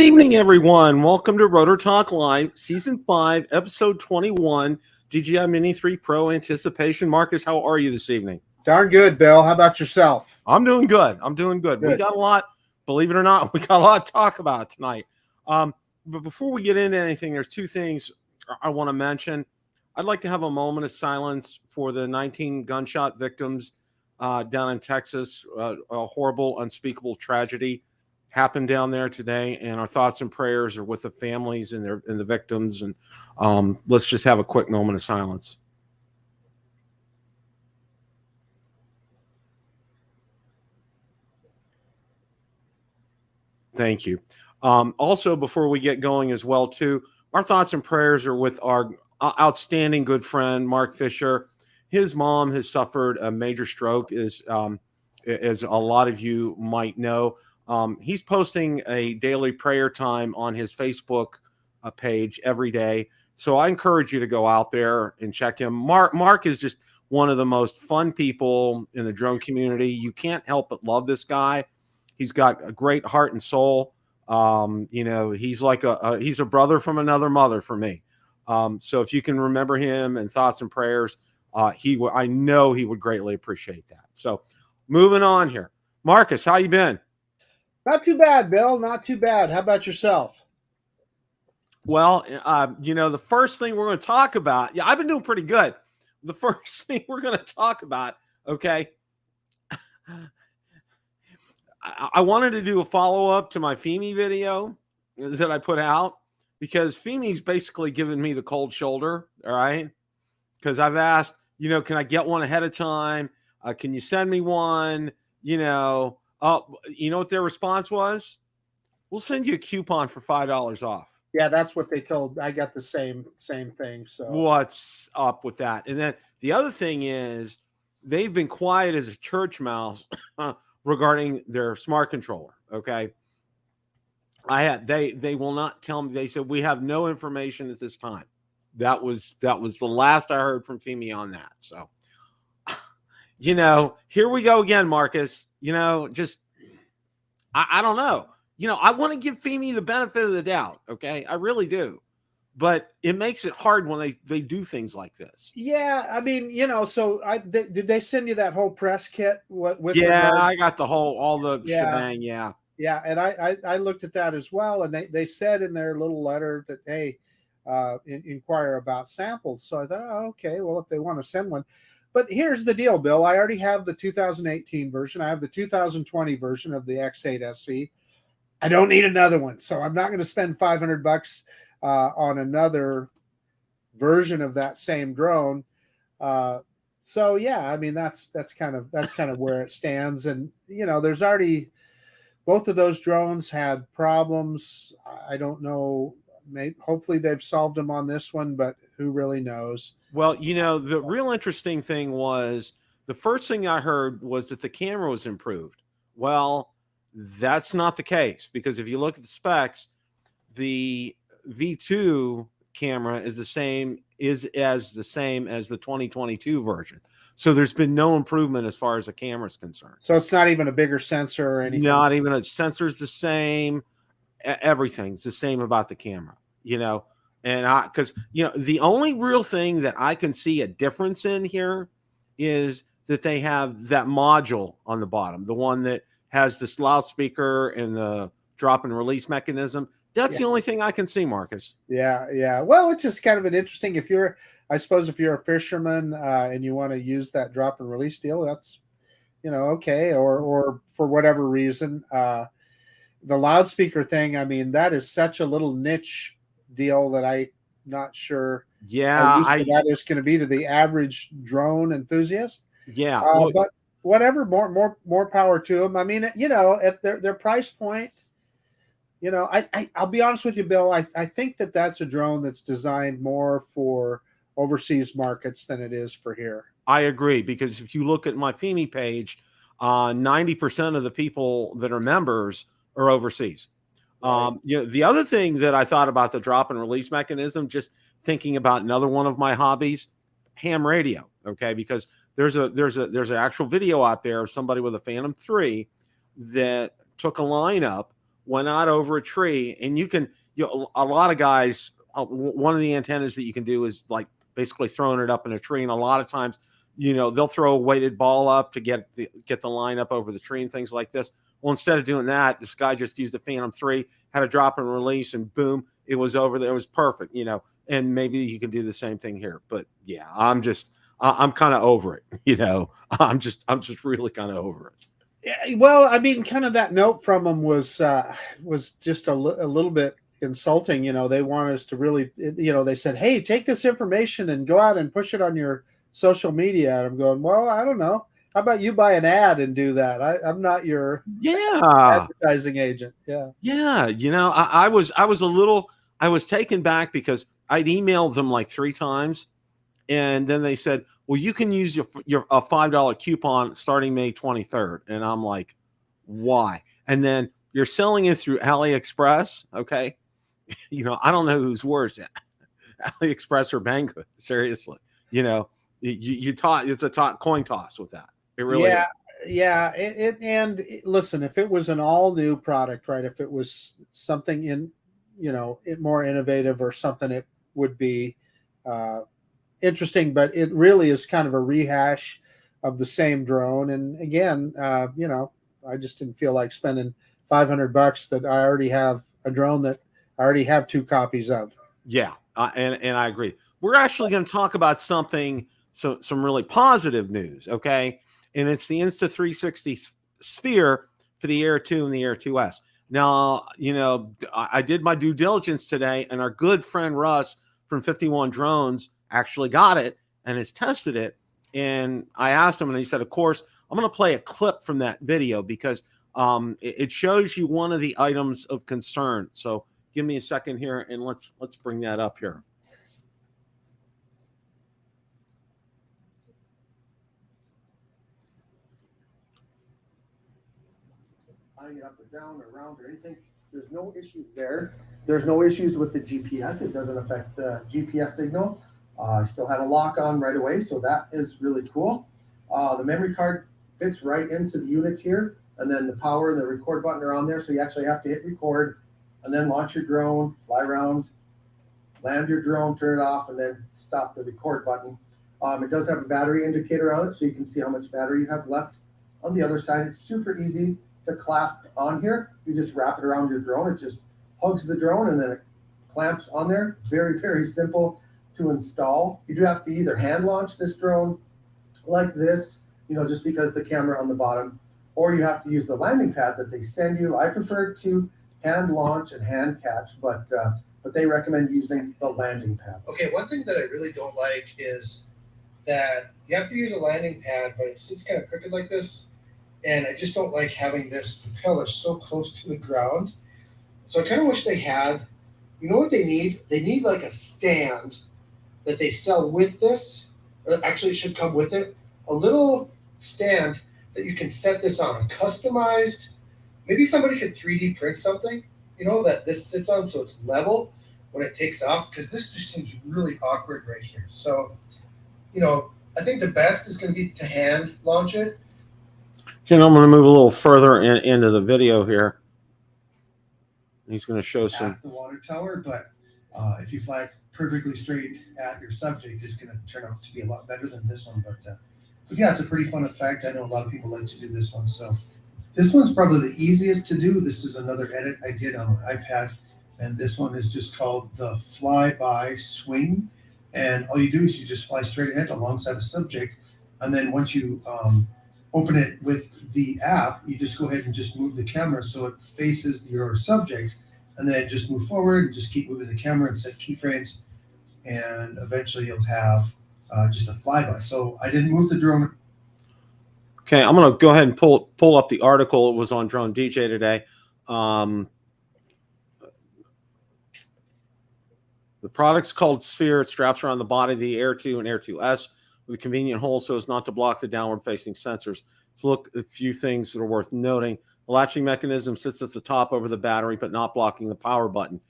evening, everyone. Welcome to Rotor Talk Live, Season 5, Episode 21, DJI Mini 3 Pro Anticipation. Marcus, how are you this evening? Darn good, Bill. How about yourself? I'm doing good. We got a lot, believe it or not, we got a lot to talk about tonight. But before we get into anything, there's two things I want to mention. I'd like to have a moment of silence for the 19 gunshot victims down in Texas. A horrible, unspeakable tragedy happened down there today, and our thoughts and prayers are with the families and the victims. And let's just have a quick moment of silence. Thank you. Also, before we get going as well, too, our thoughts and prayers are with our outstanding good friend, Mark Fisher. His mom has suffered a major stroke, as a lot of you might know. He's posting a daily prayer time on his Facebook page every day. So I encourage you to go out there and check him. Mark is just one of the most fun people in the drone community. You can't help but love this guy. He's got a great heart and soul. He's like he's a brother from another mother for me. So if you can remember him and thoughts and prayers, I know he would greatly appreciate that. So moving on here. Marcus, how you been? Not too bad, Bill. Not too bad. How about yourself? Well, the first thing we're going to talk about, I've been doing pretty good. The first thing we're going to talk about, okay, I wanted to do a follow-up to my Femi video that I put out because Femi's basically given me the cold shoulder, all right? Because I've asked, can I get one ahead of time? Can you send me one? You know what their response was? We'll send you a coupon for $5 off. Yeah, that's what they told. I got the same thing. So what's up with that? And then the other thing is they've been quiet as a church mouse regarding their smart controller. Okay. They will not tell me. They said we have no information at this time. That was the last I heard from Femi on that. So here we go again, Marcus. I don't know. I want to give Femi the benefit of the doubt. Okay. I really do. But it makes it hard when they do things like this. Yeah. I mean, so did they send you that whole press kit? I got all the shebang. Yeah. Yeah. And I looked at that as well. And they said in their little letter that, hey, inquire about samples. So I thought, oh, okay, well, if they want to send one. But here's the deal, Bill. I already have the 2018 version. I have the 2020 version of the X8 SC. I don't need another one, so I'm not going to spend $500 on another version of that same drone. So yeah, I mean that's kind of where it stands. And there's already both of those drones had problems. I don't know. Hopefully they've solved them on this one, but who really knows? Well, the real interesting thing was the first thing I heard was that the camera was improved. Well, that's not the case, because if you look at the specs, the V2 camera is the same as the 2022 version. So there's been no improvement as far as the camera is concerned. So it's not even a bigger sensor or anything. Not even a sensor's the same. Everything's the same about the camera, and because the only real thing that I can see a difference in here is that they have that module on the bottom, the one that has this loudspeaker and the drop and release mechanism. That's the only thing I can see, Marcus. Yeah. Well, it's just kind of an interesting, I suppose if you're a fisherman and you want to use that drop and release deal, that's, okay. Or for whatever reason, the loudspeaker thing, I mean, that is such a little niche deal that I'm not sure that is going to be to the average drone enthusiast. Yeah. But whatever, more power to them. I mean, at their price point, I'll be honest with you, Bill. I think that's a drone that's designed more for overseas markets than it is for here. I agree, because if you look at my Femi page, 90% of the people that are members are overseas. Right. The other thing that I thought about the drop and release mechanism, just thinking about another one of my hobbies, ham radio. Okay, because there's an actual video out there of somebody with a Phantom 3 that took a lineup went out over a tree, and a lot of guys, one of the antennas that you can do is like basically throwing it up in a tree. And a lot of times, they'll throw a weighted ball up to get the line up over the tree and things like this. Well, instead of doing that, this guy just used a Phantom 3, had a drop and release, and boom, it was over there. It was perfect, and maybe you can do the same thing here. But yeah, I'm kind of over it. I'm just really kind of over it. Yeah, well, I mean, kind of that note from them was just a little bit insulting. They want us to really, they said, hey, take this information and go out and push it on your social media. And I'm going, well, I don't know. How about you buy an ad and do that? I'm not your advertising agent. Yeah. Yeah. I was taken back because I'd emailed them like 3 times, and then they said, well, you can use your a $5 coupon starting May 23rd. And I'm like, why? And then you're selling it through AliExpress. Okay. I don't know who's worse, AliExpress or Banggood. Seriously, it's a coin toss with that. It really is. Yeah. Listen, if it was an all new product, right? If it was something more innovative or something, it would be interesting. But it really is kind of a rehash of the same drone. And again, I just didn't feel like spending $500 that I already have a drone that I already have 2 copies of. Yeah, and I agree. We're actually going to talk about some really positive news, okay? And it's the Insta360 Sphere for the Air 2 and the Air 2S. Now, I did my due diligence today, and our good friend Russ from 51 Drones actually got it and has tested it. And I asked him, and he said, of course, I'm going to play a clip from that video because it shows you one of the items of concern. So give me a second here, and let's bring that up here. It up or down or around or anything. There's no issues there. There's no issues with the GPS. It doesn't affect the GPS signal. I still had a lock on right away, so that is really cool. The memory card fits right into the unit here, and then the power and the record button are on there, so you actually have to hit record and then launch your drone, fly around, land your drone, turn it off, and then stop the record button. It does have a battery indicator on it, so you can see how much battery you have left. On the other side, it's super easy to clasp on here. You just wrap it around your drone. It just hugs the drone and then it clamps on there. Very, very simple to install. You do have to either hand launch this drone like this, just because the camera on the bottom, or you have to use the landing pad that they send you. I prefer to hand launch and hand catch, but they recommend using the landing pad. Okay, one thing that I really don't like is that you have to use a landing pad, but it sits kind of crooked like this. And I just don't like having this propeller so close to the ground. So I kind of wish they had, what they need? They need like a stand that they sell with this, or actually it should come with it, a little stand that you can set this on, a customized, maybe somebody could 3D print something, that this sits on so it's level when it takes off, because this just seems really awkward right here. So, I think the best is going to be to hand launch it. Okay, I'm going to move a little further into the video here. He's going to show some at the water tower, but if you fly perfectly straight at your subject, it's going to turn out to be a lot better than this one. But yeah, it's a pretty fun effect. I know a lot of people like to do this one. So this one's probably the easiest to do. This is another edit I did on my iPad, and this one is just called the flyby swing. And all you do is you just fly straight ahead alongside the subject, and then once you open it with the app, you just go ahead and just move the camera so it faces your subject, and then just move forward and just keep moving the camera and set keyframes, and eventually you'll have just a flyby. So I didn't move the drone. Okay, I'm going to go ahead and pull up the article. It was on Drone DJ today. The product's called Sphere. It straps around the body of the Air 2 and Air 2S with a convenient hole so as not to block the downward-facing sensors. So look, a few things that are worth noting. The latching mechanism sits at the top over the battery, but not blocking the power button.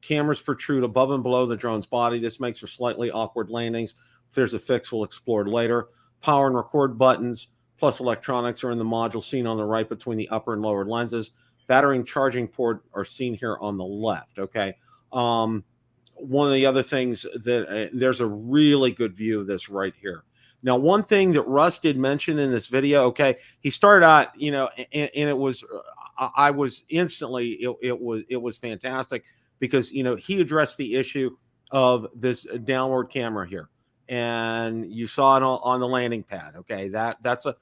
Cameras protrude above and below the drone's body. This makes for slightly awkward landings. If there's a fix, we'll explore later. Power and record buttons plus electronics are in the module seen on the right between the upper and lower lenses. battery and charging port are seen here on the left. Okay. One of the other things that there's a really good view of this right here. Now, one thing that Russ did mention in this video, okay, he started out, and it was, I was instantly, it was fantastic because, he addressed the issue of this downward camera here, and you saw it on the landing pad. Okay, that's a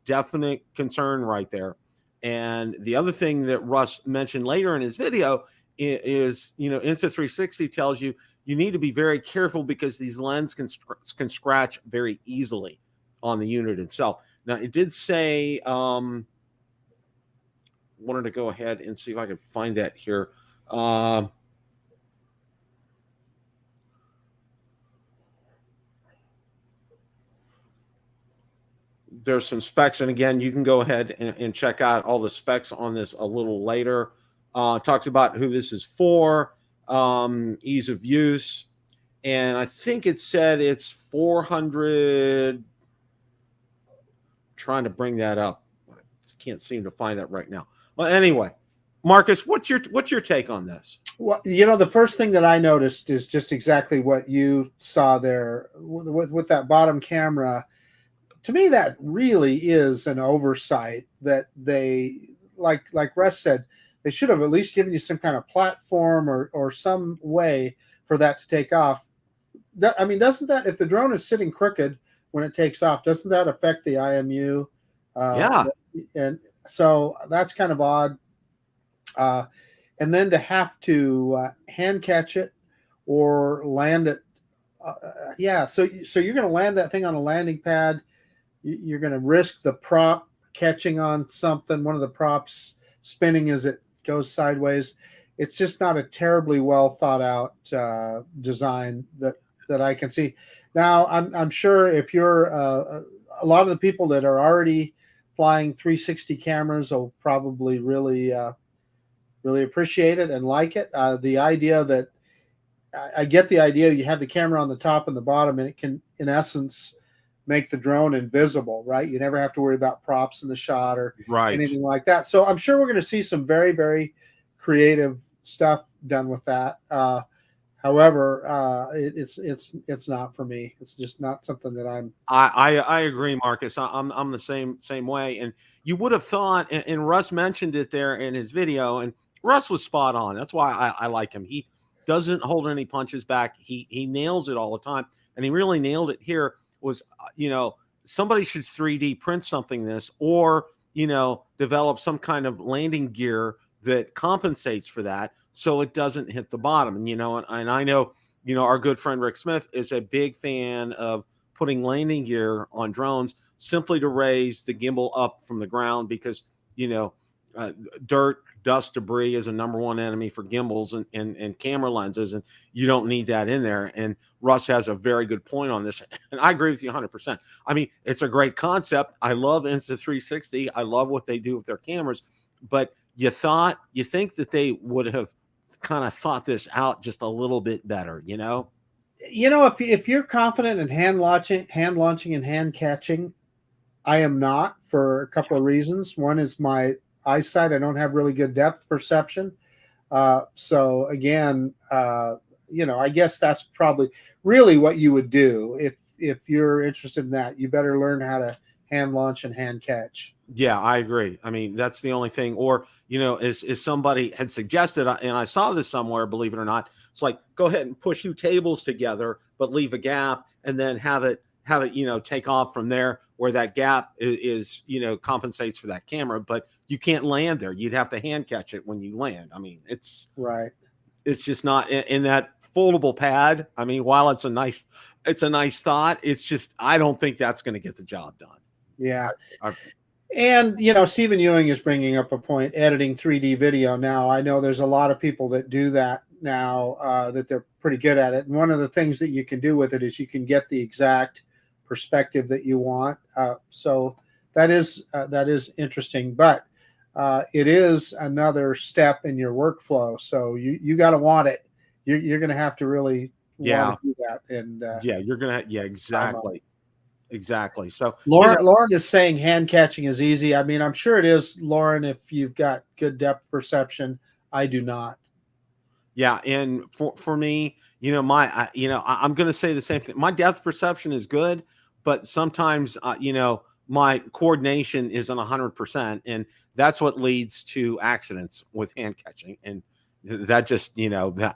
definite concern right there. And the other thing that Russ mentioned later in his video is Insta360 tells you need to be very careful because these lenses can scratch very easily on the unit itself. Now, it did say, wanted to go ahead and see if I could find that here. There's some specs, and again, you can go ahead and check out all the specs on this a little later. Talks about who this is for, ease of use, and I think it said it's 400. Trying to bring that up, I just can't seem to find that right now. Well, anyway, Marcus, what's your take on this? Well, the first thing that I noticed is just exactly what you saw there with that bottom camera. To me, that really is an oversight that they, like Russ said, they should have at least given you some kind of platform or some way for that to take off. Doesn't that, if the drone is sitting crooked when it takes off, doesn't that affect the IMU? Yeah. And so that's kind of odd. And then to have to hand catch it or land it. So you're going to land that thing on a landing pad. You're going to risk the prop catching on something, one of the props spinning as it goes sideways. It's just not a terribly well thought out design that I can see. Now, I'm sure if you're a lot of the people that are already flying 360 cameras will probably really appreciate it and like it. The idea that I get the idea you have the camera on the top and the bottom, and it can, in essence, make the drone invisible, right? You never have to worry about props in the shot or anything like that. So I'm sure we're going to see some very, very creative stuff done with that. However, it's not for me. It's just not something that I'm. I agree, Marcus. I'm the same way. And you would have thought, and Russ mentioned it there in his video, and Russ was spot on. That's why I like him. He doesn't hold any punches back. He nails it all the time, and he really nailed it here. Was somebody should 3D print something this, or develop some kind of landing gear that compensates for that, so it doesn't hit the bottom. And I know our good friend Rick Smith is a big fan of putting landing gear on drones simply to raise the gimbal up from the ground, because dirt, dust, debris is a #1 enemy for gimbals and camera lenses, and you don't need that in there. And Russ has a very good point on this, and I agree with you 100%. I mean, it's a great concept. I love Insta360. I love what they do with their cameras, but you think that they would have kind of thought this out just a little bit better, If you're confident in hand launching and hand catching, I am not, for a couple of reasons. One is my eyesight. I don't have really good depth perception. So again, I guess that's probably really what you would do if you're interested in that. You better learn how to hand launch and hand catch. Yeah, I agree. I mean, that's the only thing. Or, as somebody had suggested, and I saw this somewhere, believe it or not, it's like, go ahead and push 2 tables together, but leave a gap, and then have it, take off from there, where that gap is compensates for that camera. But you can't land there. You'd have to hand catch it when you land. I mean, it's right. It's just not in that foldable pad. I mean, while it's a nice thought, it's just, I don't think that's going to get the job done. Yeah. And, Stephen Ewing is bringing up a point, editing 3D video. Now, I know there's a lot of people that do that now, that they're pretty good at it. And one of the things that you can do with it is you can get the exact perspective that you want. So that is interesting, but it is another step in your workflow. So you got to want it. You're going to have to really want to do that. And you're going to, exactly. exactly. So Lauren is saying hand catching is easy. I mean, I'm sure it is, Lauren, if you've got good depth perception. I do not. Yeah, and for me, I'm going to say the same thing. My depth perception is good, but sometimes, my coordination isn't 100%, and that's what leads to accidents with hand catching, and that just, that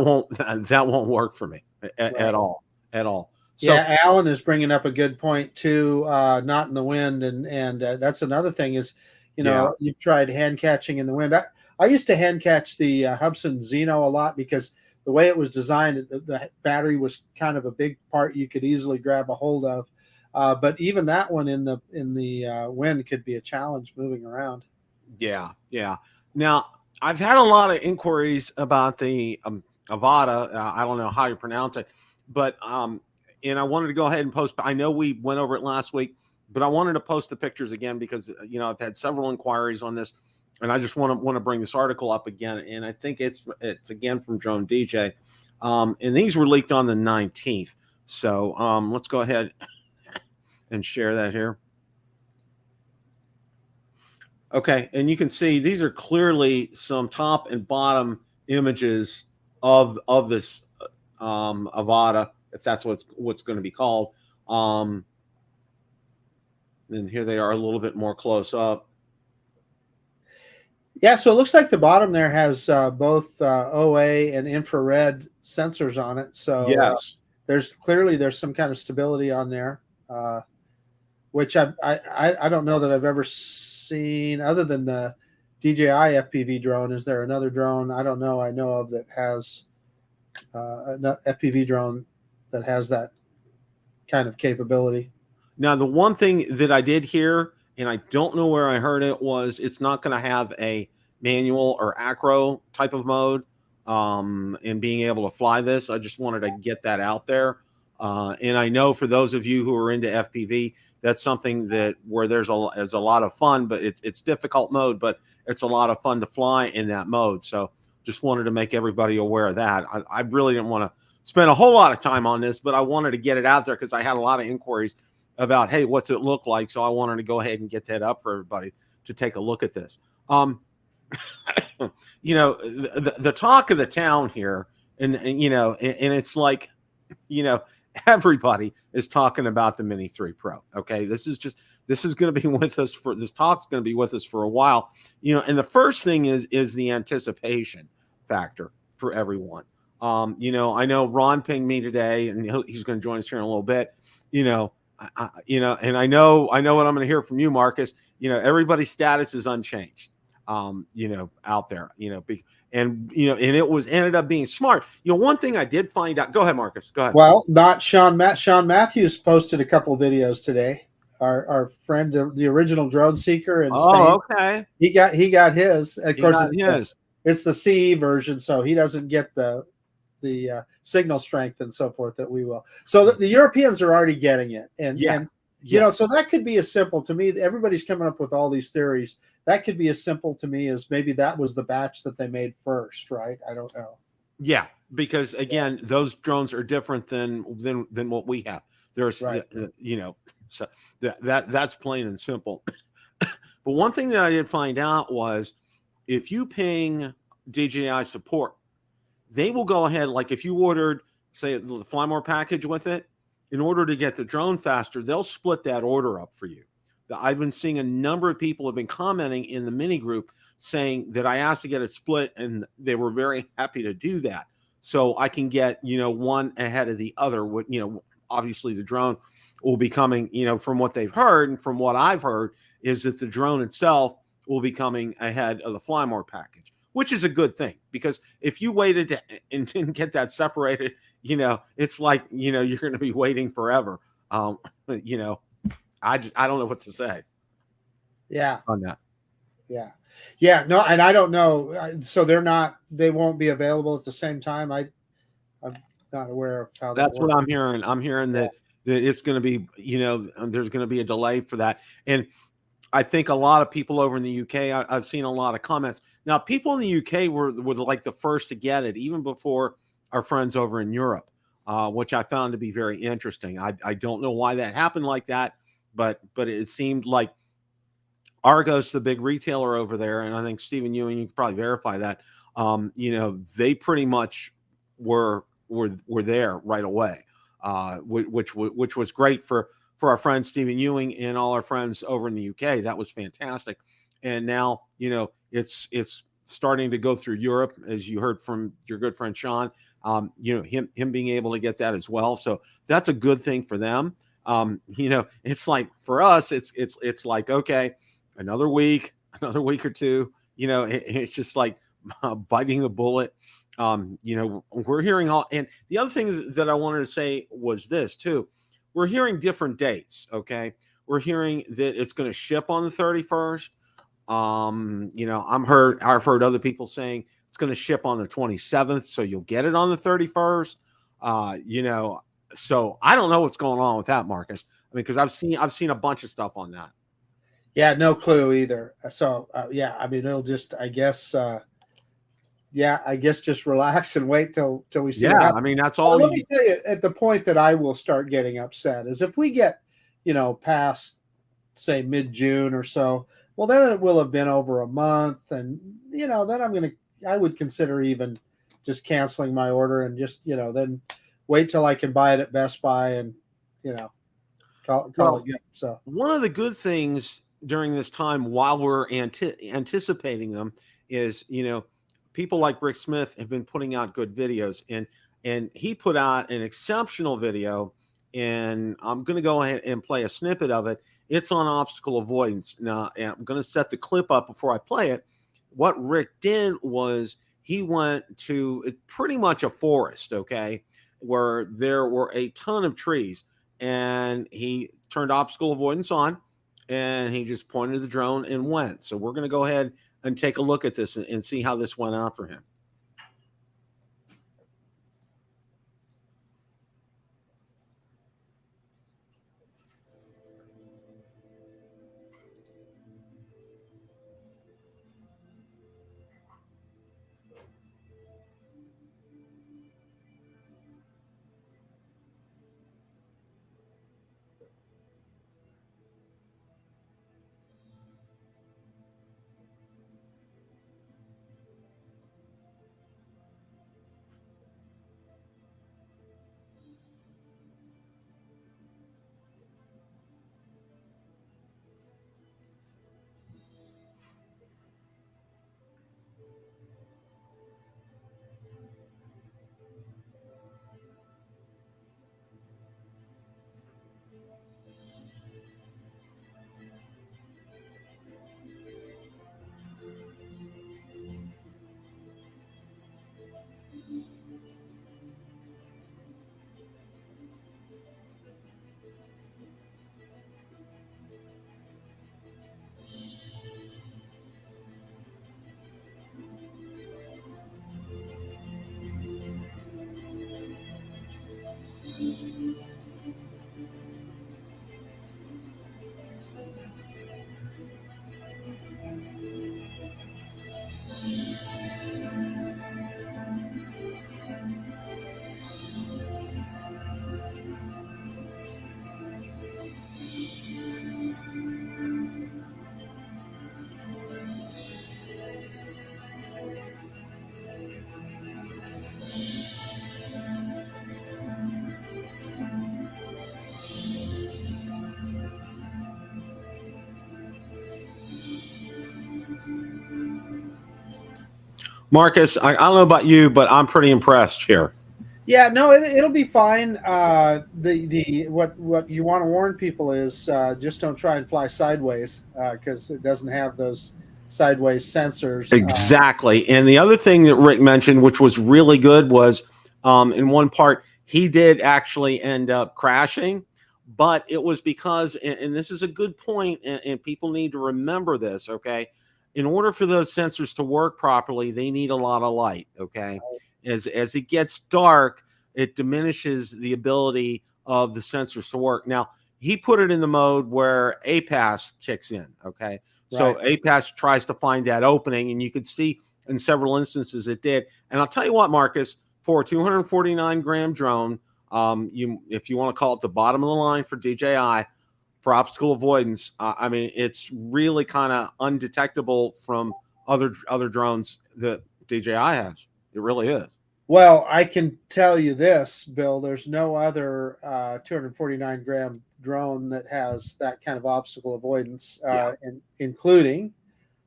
won't that won't work for me at all, at all. So Yeah, Alan is bringing up a good point too. Not in the wind, and that's another thing is, you've tried hand catching in the wind. I used to hand catch the Hubsan Xeno a lot because the way it was designed, the battery was kind of a big part you could easily grab a hold of. But even that one in the wind could be a challenge moving around. Yeah, yeah. Now, I've had a lot of inquiries about the Avata. I don't know how you pronounce it, but and I wanted to go ahead and post. I know we went over it last week, but I wanted to post the pictures again because I've had several inquiries on this, and I just want to bring this article up again. And I think it's again from Drone DJ, and these were leaked on the 19th. So let's go ahead and share that here. Okay, and you can see these are clearly some top and bottom images of this Avata, if that's what's going to be called. And here they are a little bit more close up. Yeah, so it looks like the bottom there has both OA and infrared sensors on it. So yes, there's some kind of stability on there, which I don't know that I've ever seen other than the DJI FPV drone. Is there another drone I don't know I know of that has an FPV drone that has that kind of capability? Now, the one thing that I did hear, and I don't know where I heard it, was it's not going to have a manual or acro type of mode in being able to fly this. I just wanted to get that out there. And I know for those of you who are into FPV, that's something where there's a lot of fun, but it's difficult mode, but it's a lot of fun to fly in that mode. So just wanted to make everybody aware of that. I really didn't want to spend a whole lot of time on this, but I wanted to get it out there because I had a lot of inquiries about, hey, what's it look like? So I wanted to go ahead and get that up for everybody to take a look at this. The talk of the town here, and it's like, everybody is talking about the Mini 3 Pro. Okay, this is going to be with us this talk's going to be with us for a while. And the first thing is the anticipation factor for everyone. I know Ron pinged me today, and he's going to join us here in a little bit. And I know what I'm going to hear from you, Marcus. Everybody's status is unchanged. Out there, and it ended up being smart. One thing I did find out. Go ahead, Marcus. Go ahead. Well, not Sean. Sean Matthews posted a couple of videos today. Our friend, the original drone seeker in Spain. Oh, okay. He got his. Of course, it's the CE version, so he doesn't get the signal strength and so forth that we will. So the Europeans are already getting it, and so that could be as simple to me. Everybody's coming up with all these theories. That could be as simple to me as maybe that was the batch that they made first, right? I don't know. Yeah, because again, those drones are different than what we have. There's, right. So that's plain and simple. But one thing that I did find out was if you ping DJI support, they will go ahead, like if you ordered, say, the Fly More package with it, in order to get the drone faster, they'll split that order up for you. I've been seeing a number of people have been commenting in the mini group saying that I asked to get it split, and they were very happy to do that. So I can get, one ahead of the other. Obviously the drone will be coming, from what they've heard and from what I've heard is that the drone itself will be coming ahead of the Fly More package, which is a good thing, because if you waited and didn't get that separated, it's like, you're going to be waiting forever. I don't know what to say. Yeah. On that. Yeah. Yeah. No, and I don't know. So they won't be available at the same time. I'm not aware of how that's what I'm hearing. I'm hearing that it's going to be, there's going to be a delay for that. And I think a lot of people over in the UK, I've seen a lot of comments. Now, people in the UK were like the first to get it, even before our friends over in Europe. which I found to be very interesting. I don't know why that happened like that, but it seemed like Argos, the big retailer over there, and I think Stephen Ewing, you can probably verify that. They pretty much were there right away, which was great for our friend Stephen Ewing and all our friends over in the UK. That was fantastic. And now, it's starting to go through Europe, as you heard from your good friend Sean. Him being able to get that as well. So that's a good thing for them. It's like for us, it's like, okay, another week or two, it's just like biting the bullet. We're hearing all, and the other thing that I wanted to say was this too. We're hearing different dates. Okay. We're hearing that it's going to ship on the 31st. I've heard other people saying it's going to ship on the 27th. So you'll get it on the 31st. So I don't know what's going on with that, Marcus. I mean, because I've seen a bunch of stuff on that. Yeah, no clue either. So I mean, it'll just, I guess just relax and wait till we see. Yeah, I mean, that's all. Let me tell you, at the point that I will start getting upset is if we get, past say mid-June or so. Well, then it will have been over a month, and then I would consider even just canceling my order and just then wait till I can buy it at Best Buy and call it good. So one of the good things during this time while we're anticipating them is people like Rick Smith have been putting out good videos, and he put out an exceptional video, and I'm going to go ahead and play a snippet of it. It's on obstacle avoidance. Now, I'm going to set the clip up before I play it. What Rick did was he went to pretty much a forest, okay, where there were a ton of trees, and he turned obstacle avoidance on, and he just pointed the drone and went. So we're going to go ahead and take a look at this and see how this went out for him. Marcus, I don't know about you, but I'm pretty impressed here. Yeah, no, it'll be fine. What you want to warn people is just don't try and fly sideways because it doesn't have those sideways sensors. Exactly. And the other thing that Rick mentioned, which was really good, was in one part, he did actually end up crashing, but it was because, and this is a good point, and people need to remember this, okay? In order for those sensors to work properly, they need a lot of light, okay? As it gets dark, it diminishes the ability of the sensors to work. Now, he put it in the mode where APAS kicks in, okay? So APAS tries to find that opening, and you could see in several instances it did. And I'll tell you what, Marcus, for a 249-gram drone, if you want to call it the bottom of the line for DJI for obstacle avoidance, I mean, it's really kind of undetectable from other drones that DJI has. It really is. Well, I can tell you this, Bill. There's no other 249 gram drone that has that kind of obstacle avoidance, including,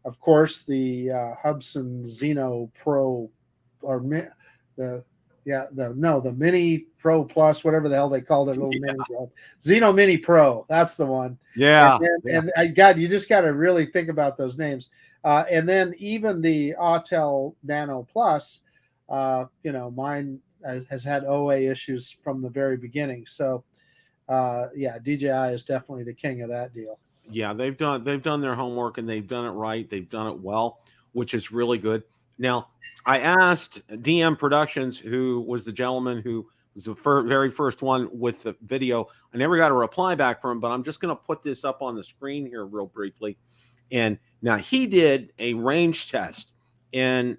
of course, the Hubsan Xeno Pro, or the Mini Pro Plus, whatever the hell they called it, little mini drone. Xeno Mini Pro. That's the one. Yeah. And God, you just got to really think about those names. And then even the Autel Nano Plus. Mine has had OA issues from the very beginning. So, DJI is definitely the king of that deal. Yeah, they've done their homework and they've done it right. They've done it well, which is really good. Now, I asked DM Productions, who was the gentleman who was the very first one with the video. I never got a reply back from him, but I'm just going to put this up on the screen here real briefly. And now he did a range test, and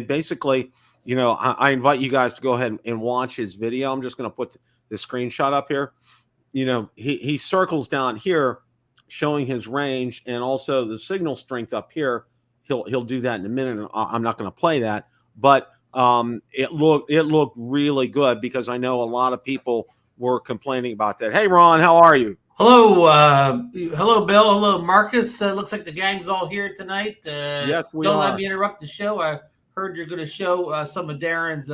basically, I invite you guys to go ahead and watch his video. I'm just going to put the screenshot up here. He circles down here showing his range and also the signal strength up here. He'll do that in a minute. And I'm not going to play that, but it looked really good, because I know a lot of people were complaining about that. Hey, Ron, how are you? Hello, Bill. Hello, Marcus. Looks like the gang's all here tonight. Yes, we don't are. Let me interrupt the show. I heard you're going to show some of Darren's.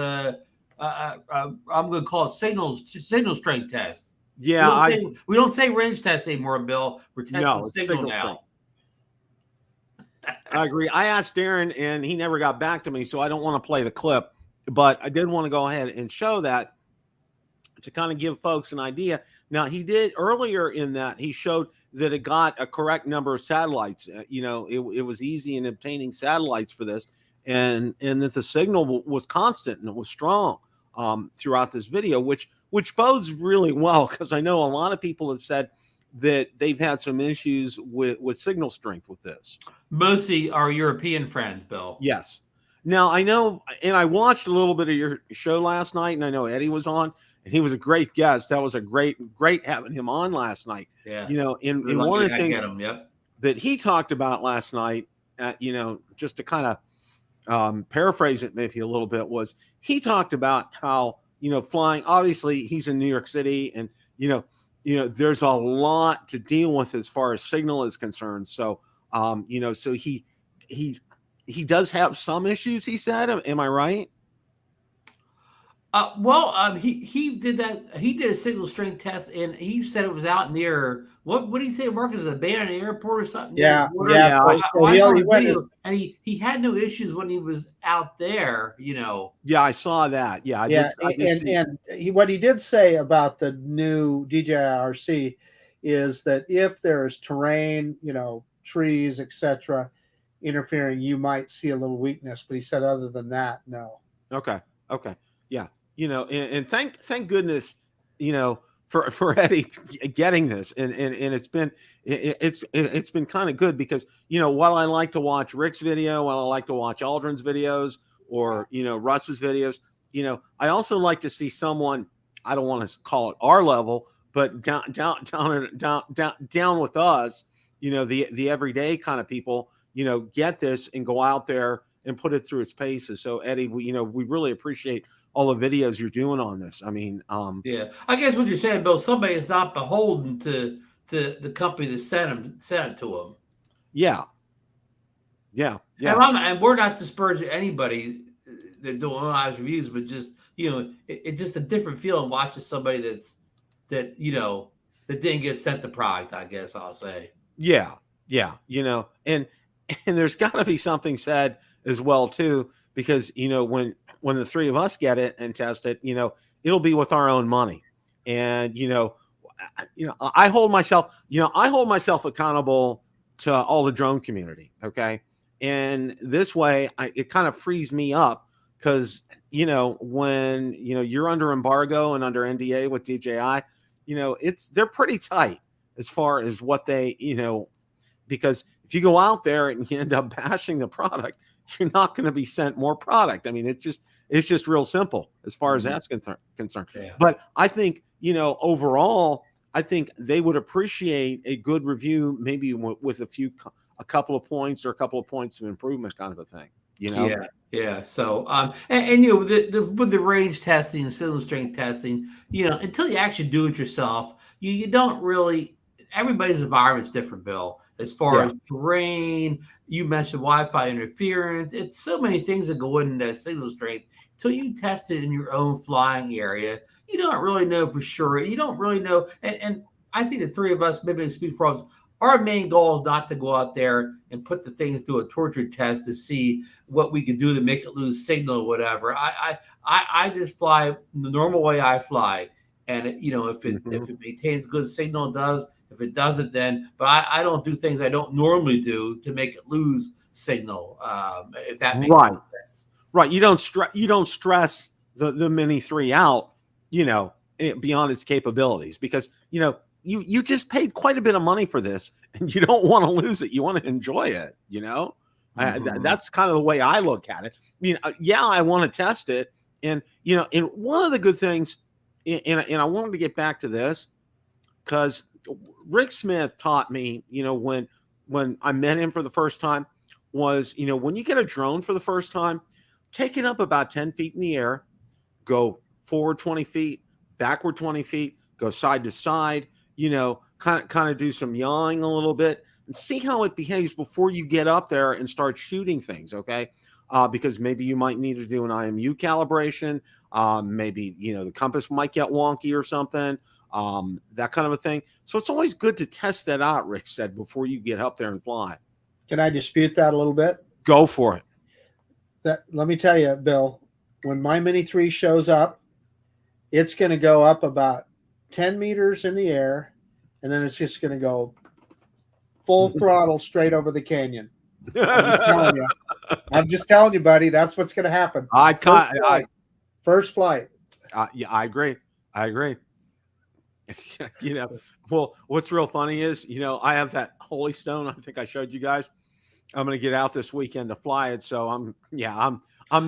I'm going to call it signal strength test. Yeah, we don't say range test anymore, Bill. We're testing signal now. I agree. I asked Darren, and he never got back to me, so I don't want to play the clip. But I did want to go ahead and show that to kind of give folks an idea. Now, he did earlier in that he showed that it got a correct number of satellites. It was easy in obtaining satellites for this, and that the signal was constant and it was strong throughout this video, which bodes really well, because I know a lot of people have said that they've had some issues with signal strength with this. Mostly our European friends, Bill. Yes. Now, I know, and I watched a little bit of your show last night, and I know Eddie was on, and he was a great guest. That was a great having him on last night. Yeah. In one of the things that he talked about last night, just to kind of paraphrase it maybe a little bit, was he talked about how, flying, obviously he's in New York City, and, there's a lot to deal with as far as signal is concerned. So, so he does have some issues, he said. Am I right? He did that. He did a signal strength test, and he said it was out near what did he say, Marcus? A abandoned airport or something? Yeah. And he had no issues when he was out there. Yeah, I saw that. Yeah, what he did say about the new DJI RC is that if there's terrain, trees, etc., interfering, you might see a little weakness. But he said, other than that, no. Okay. Yeah. And thank goodness, for Eddie getting this, and it's been kind of good, because while I like to watch Rick's video, while I like to watch Aldrin's videos, or Russ's videos, I also like to see someone, I don't want to call it our level, but down with us, the everyday kind of people, get this and go out there and put it through its paces. So Eddie, we really appreciate all the videos you're doing on this. I mean, yeah, I guess what you're saying, Bill, somebody is not beholden to the company that sent it to them. Yeah. And we're not disparaging anybody that doing honest reviews, but just it's just a different feeling watching somebody that didn't get sent the product, I guess I'll say. Yeah. And there's got to be something said as well too, because when the three of us get it and test it, it'll be with our own money. And I hold myself accountable to all the drone community. Okay. And this way it kind of frees me up, because when you're under embargo and under NDA with DJI, they're pretty tight as far as what they, because if you go out there and you end up bashing the product, you're not going to be sent more product. I mean, it's It's just real simple as far as that's concerned. Yeah. But I think, overall, I think they would appreciate a good review, maybe with a couple of points or a couple of points of improvement, kind of a thing. Yeah. So, and with the range testing and signal strength testing, until you actually do it yourself, you don't really. Everybody's environment's different, Bill. As far as terrain, you mentioned Wi-Fi interference. It's so many things that go into that signal strength. Until you test it in your own flying area, you don't really know for sure. You don't really know. And I think the three of us, maybe I speak for us, our main goal is not to go out there and put the things through a torture test to see what we can do to make it lose signal or whatever. I just fly the normal way I fly, and if it maintains good signal, it does. If it doesn't, then. But I don't do things I don't normally do to make it lose signal. If that makes sense. Right. You don't stress the Mini 3 out, beyond its capabilities, because you just paid quite a bit of money for this, and you don't want to lose it. You want to enjoy it. That's kind of the way I look at it. I want to test it, and and one of the good things, and I wanted to get back to this because Rick Smith taught me, when I met him for the first time, was when you get a drone for the first time, take it up about 10 feet in the air, go forward 20 feet, backward 20 feet, go side to side, kind of do some yawing a little bit and see how it behaves before you get up there and start shooting things. Okay. Because maybe you might need to do an IMU calibration. Maybe, the compass might get wonky or something, that kind of a thing. So it's always good to test that out, Rick said, before you get up there and fly. Can I dispute that a little bit? Go for it. Let me tell you, Bill, when my Mini 3 shows up, it's going to go up about 10 meters in the air, and then it's just going to go full throttle straight over the canyon. I'm just telling you, buddy, that's what's going to happen. First flight. Yeah, I agree. Well, what's real funny is, I have that Holy Stone. I think I showed you guys. I'm going to get out this weekend to fly it. So I'm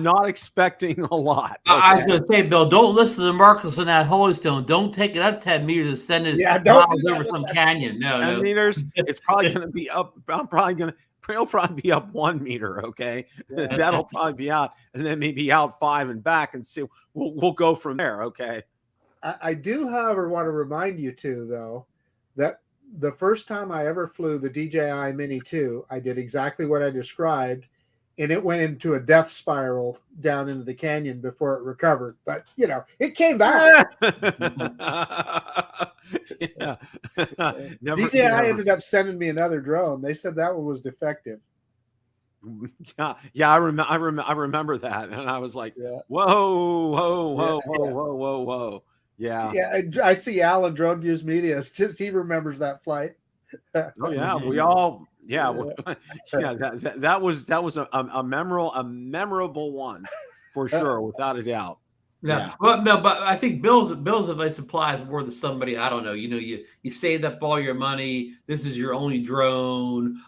not expecting a lot. Okay? I was going to say, Bill, don't listen to Marcus on that Holy Stone. Don't take it up 10 meters and send it miles over some canyon. No, 10 meters. It's probably going to be up. It'll probably be up 1 meter. Okay. Yeah. That'll probably be out, and then maybe out 5 and back, and see. We'll go from there. Okay. I do, however, want to remind you too, though, that the first time I ever flew the DJI Mini 2, I did exactly what I described, and it went into a death spiral down into the canyon before it recovered. But, it came back. DJI ended up sending me another drone. They said that one was defective. Yeah, I remember that, and I was like, whoa. Yeah. I see Alan Drone Views Media. It's just he remembers that flight. Oh yeah, we all. Yeah. That was a memorable one for sure, without a doubt. Yeah. Well, no, but I think Bill's advice applies more to somebody. I don't know. You saved up all your money. This is your only drone.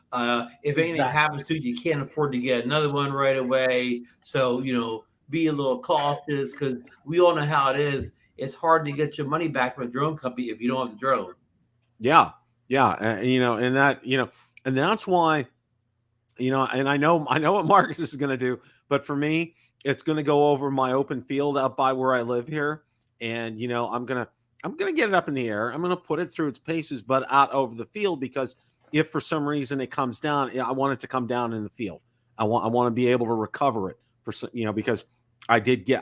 If anything happens to you can't afford to get another one right away. So be a little cautious, because we all know how it is. It's hard to get your money back from a drone company if you don't have the drone. Yeah. And that's why, and I know what Marcus is going to do, but for me, it's going to go over my open field out by where I live here. And, I'm going to get it up in the air. I'm going to put it through its paces, but out over the field, because if for some reason it comes down, I want it to come down in the field. I want to be able to recover it because I did get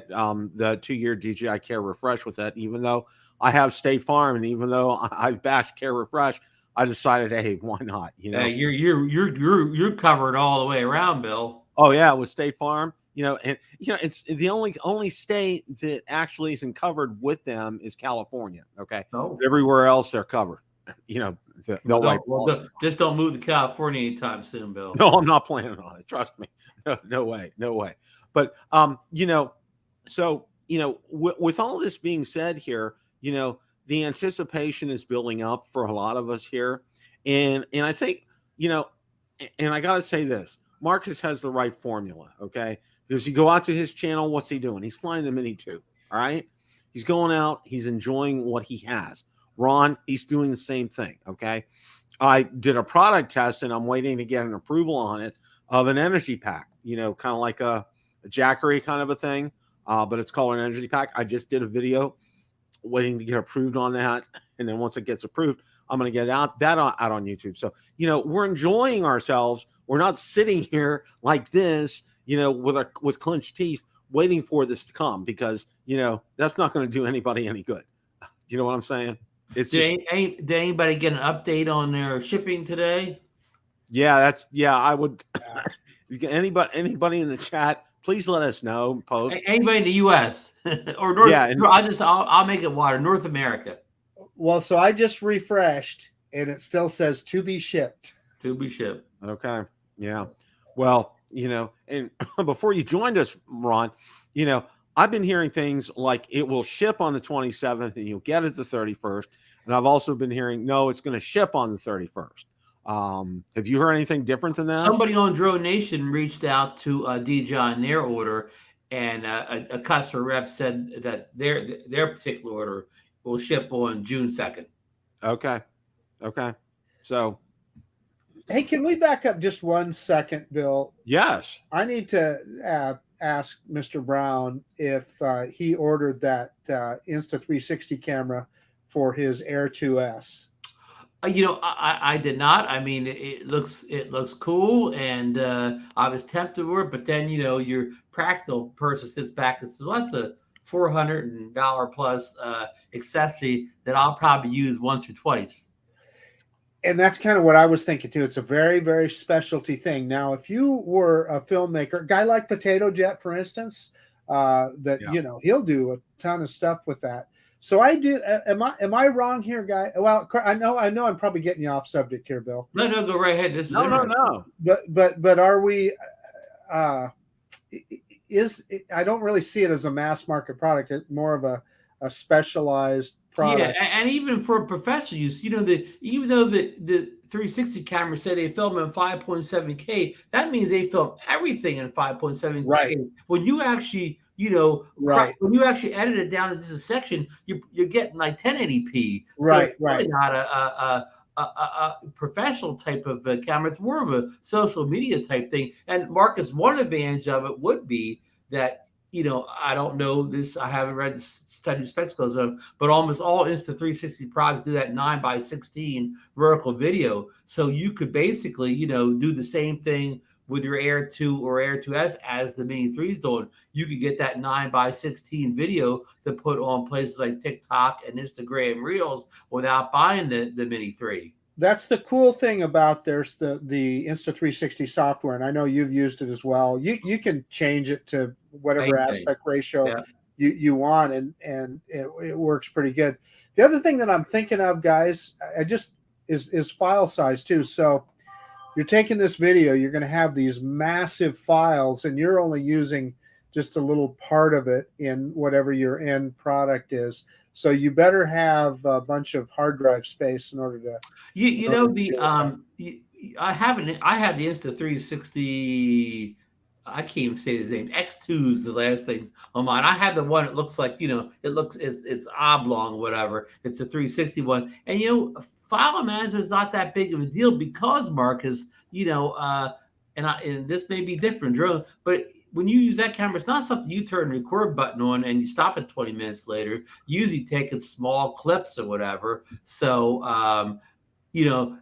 the 2-year DJI Care Refresh with that, even though I have State Farm, and even though I've bashed Care Refresh, I decided, hey, why not? You're covered all the way around, Bill. Oh yeah, with State Farm, it's the only state that actually isn't covered with them is California. Okay, everywhere else they're covered. Just don't move to California anytime soon, Bill. No, I'm not planning on it. Trust me. No way. But so with all this being said here, the anticipation is building up for a lot of us here, and I think and I got to say this, Marcus has the right formula, okay? Does he go out to his channel? What's he doing? He's flying the Mini 2. All right. He's going out. He's enjoying what he has. Ron, he's doing the same thing. Okay. I did a product test and I'm waiting to get an approval on it of an energy pack, kind of like a Jackery kind of a thing. But it's called an energy pack. I just did a video waiting to get approved on that. And then once it gets approved, I'm going to get out on YouTube. So, we're enjoying ourselves. We're not sitting here like this, with clenched teeth waiting for this to come because, that's not going to do anybody any good. You know what I'm saying? It's did anybody get an update on their shipping today? Yeah, I would. Anybody in the chat, please let us know. Post anybody in the U.S. or North. Yeah, I'll make it wider. North America. Well, so I just refreshed, and it still says to be shipped. To be shipped. Okay. Yeah. Well, and before you joined us, Ron, I've been hearing things like it will ship on the 27th and you'll get it the 31st. And I've also been hearing, no, it's going to ship on the 31st. Have you heard anything different than that? Somebody on Drone Nation reached out to DJI in their order, and a customer rep said that their particular order will ship on June 2nd. Okay. So, hey, can we back up just 1 second, Bill? Yes. I need to ask Mr. Brown if he ordered that Insta360 camera for his Air 2S. I did not. I mean, it looks cool, and I was tempted for it, but then your practical person sits back and says, "Well, that's a $400 plus accessory that I'll probably use once or twice." And that's kind of what I was thinking too. It's a very, very specialty thing. Now, if you were a filmmaker, a guy like Potato Jet, for instance, he'll do a ton of stuff with that. So I do. Am I wrong here, guy? Well, I know. I'm probably getting you off subject here, Bill. No, go right ahead. No. But are we? I don't really see it as a mass market product. It's more of a specialized product. Yeah, and even for professional use, even though the 360 camera said they film in 5.7K, that means they film everything in 5.7K. Right. When you actually, right, when you actually edit it down to just a section, you're getting like 1080p. Right, so it's really not a professional type of camera. It's more of a social media type thing. And Marcus, one advantage of it would be that, I don't know this. I haven't read the study specs of, but almost all Insta360 products do that 9:16 vertical video. So you could basically, do the same thing with your Air 2 or Air 2S as the Mini 3's doing. You could get that 9:16 video to put on places like TikTok and Instagram Reels without buying the Mini 3. That's the cool thing about there's the Insta360 software, and I know you've used it as well. You can change it to whatever aspect ratio you want, and it works pretty good. The other thing that I'm thinking of, guys, is file size too. So you're taking this video, you're going to have these massive files, and you're only using just a little part of it in whatever your end product is. So you better have a bunch of hard drive space in order to. I have the Insta360. I can't even say his name. X2 is the last thing on mine. I have the one. It looks like it's oblong, whatever. It's a 360 one, and file management is not that big of a deal because Marcus, and this may be different, drone, but when you use that camera, it's not something you turn the record button on and you stop it 20 minutes later. You usually taking small clips or whatever. So, you don't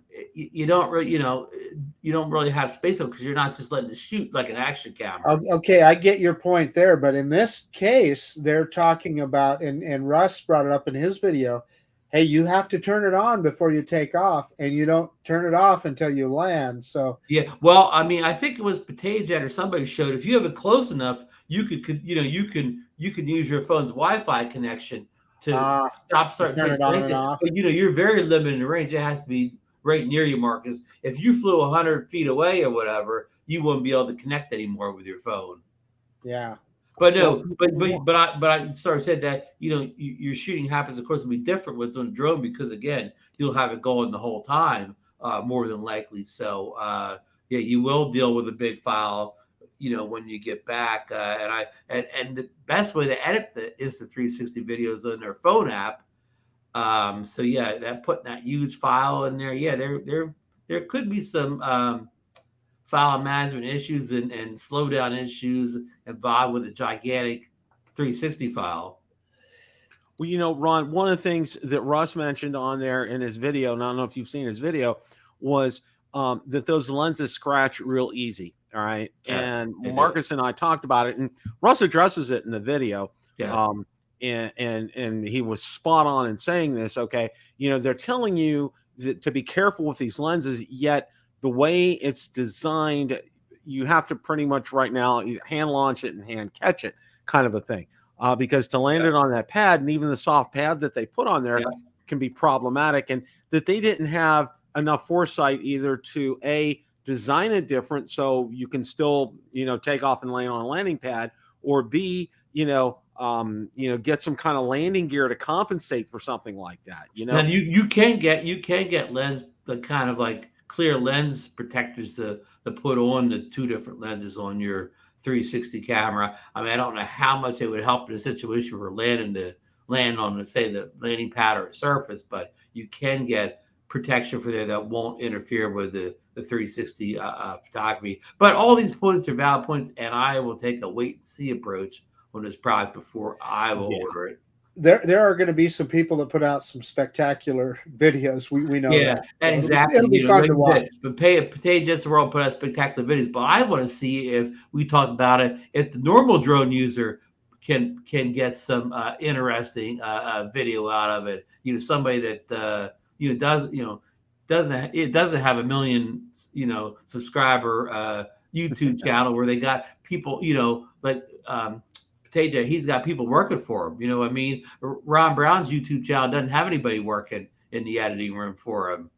really have space because you're not just letting it shoot like an action camera. Okay, I get your point there, but in this case, they're talking about, and Russ brought it up in his video. Hey, you have to turn it on before you take off, and you don't turn it off until you land. So yeah, well, I mean, I think it was Potato Jet or somebody showed if you have it close enough, you can use your phone's Wi-Fi connection to start, turn it on and off. But you're very limited in range. It has to be right near you, Marcus. If you flew 100 feet away or whatever, you wouldn't be able to connect anymore with your phone. Yeah. But no, but I started said that your shooting happens, of course, will be different with on a drone because again you'll have it going the whole time more than likely. So you will deal with a big file. when you get back. And the best way to edit the Insta360 videos on their phone app. So yeah, that putting that huge file in there. Yeah, there could be some file management issues and slowdown issues involved with a gigantic 360 file. Well, Ron, one of the things that Russ mentioned on there in his video, and I don't know if you've seen his video, was that those lenses scratch real easy. All right. Yeah, And Marcus and I talked about it, and Russ addresses it in the video. Yeah. And he was spot on in saying this. Okay. They're telling you that to be careful with these lenses, yet the way it's designed, you have to pretty much right now hand launch it and hand catch it kind of a thing. Because to land it on that pad, and even the soft pad that they put on there can be problematic, and that they didn't have enough foresight either to design it different so you can still take off and land on a landing pad, or B, get some kind of landing gear to compensate for something like that. And you can get lens, the kind of like clear lens protectors to put on the two different lenses on your 360 camera. I mean, I don't know how much it would help in a situation where land on, say, the landing pad or a surface, but you can get protection for there that won't interfere with the 360 photography. But all these points are valid points, and I will take a wait and see approach on this product before I will order it. There are going to be some people that put out some spectacular videos. We know that. And exactly. It'll be fun to watch. But Potato Jets of the World put out spectacular videos. But I want to see, if we talk about it, if the normal drone user can get some interesting video out of it. Somebody that doesn't have a million subscriber YouTube channel where they got people like. Potato, he's got people working for him. You know what I mean? Ron Brown's YouTube channel doesn't have anybody working in the editing room for him.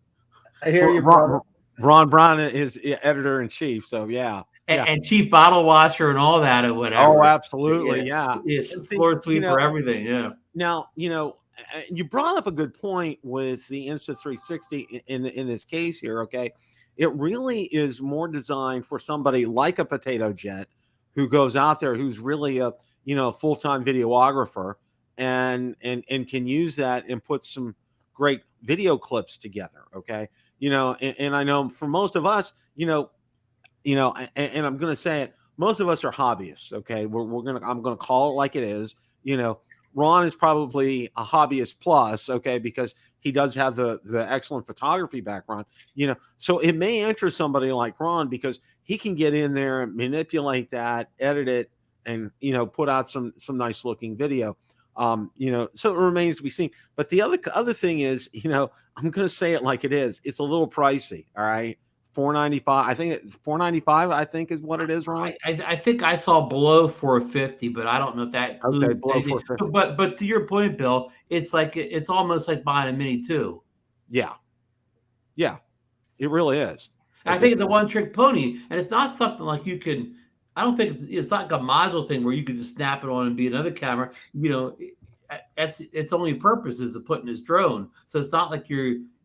I hear you, Ron Brown is editor in chief, so yeah. And chief bottle washer and all that or whatever. Oh, absolutely, yeah. Floor sweeper, everything, yeah. Now, you brought up a good point with the Insta360 in this case here, okay? It really is more designed for somebody like a Potato Jet who goes out there, who's really a full-time videographer and can use that and put some great video clips together. Okay. And I know for most of us, and I'm going to say it, most of us are hobbyists. Okay. I'm going to call it like it is. Ron is probably a hobbyist plus, okay, because he does have the excellent photography background, so it may interest somebody like Ron because he can get in there and manipulate that, edit it, and put out some nice looking video. So it remains to be seen. But the other thing is, I'm going to say it like it is. It's a little pricey. All right. $495. I think it's $495. I think is what it is, Ron. I think I saw below $450, but I don't know if that includes below $450. But to your point, Bill, it's almost like buying a Mini 2. Yeah, it really is. I think it's a one-trick pony, and it's not something like you can. I don't think it's not like a module thing where you can just snap it on and be another camera. Its only purpose is to put in this drone, so it's not like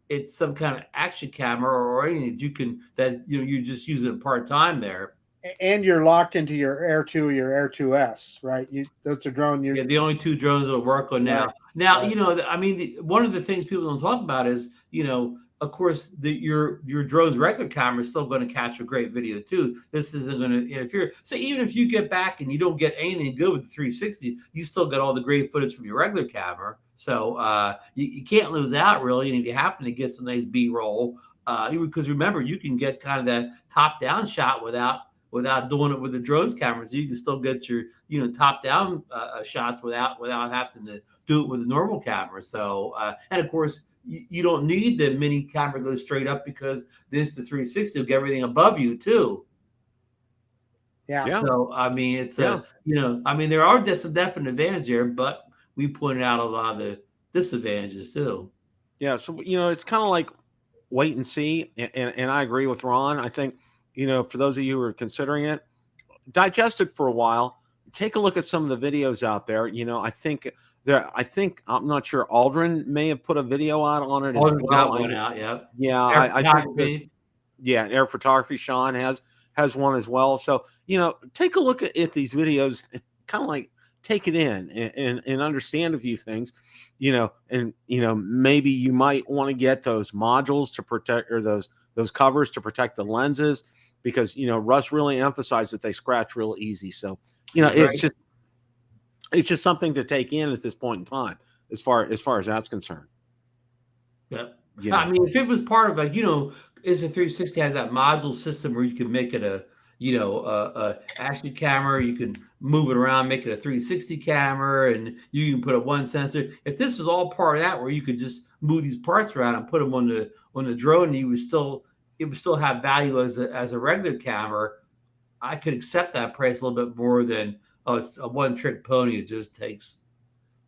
it's some kind of action camera or anything that you're just using it part-time there. And you're locked into your Air 2 or your Air 2S, right? That's a drone. The only two drones that'll work on now. Now, one of the things people don't talk about is, of course, your drone's regular camera is still going to capture great video too. This isn't going to interfere. So even if you get back and you don't get anything good with the 360, you still get all the great footage from your regular camera. So you can't lose out really. And if you happen to get some nice B-roll, because remember, you can get kind of that top-down shot without doing it with the drone's cameras. You can still get your top-down shots without having to do it with a normal camera. So and of course, you don't need the mini camera go straight up because the Insta360 will get everything above you too. Yeah. So I mean, it's there are some definite advantages there, but we pointed out a lot of the disadvantages too. Yeah. So it's kind of like wait and see, and I agree with Ron. I think for those of you who are considering it, digest it for a while. Take a look at some of the videos out there. I think I'm not sure. Aldrin may have put a video out on it. Aldrin got one out, yeah. Yeah, I think Air Photography. Sean has has one as well. So, take a look at these videos, kind of like take it in and understand a few things, and, maybe you might want to get those modules to protect, or those covers to protect the lenses, because, Russ really emphasized that they scratch real easy. So, it's just something to take in at this point in time, as far as that's concerned. Yeah. I mean, if it was part of Insta360 has that module system where you can make it a action camera, you can move it around, make it a 360 camera, and you can put a one sensor. If this is all part of that, where you could just move these parts around and put them on the drone, and it would still have value as a regular camera, I could accept that price a little bit more than, it's a one trick pony. It just takes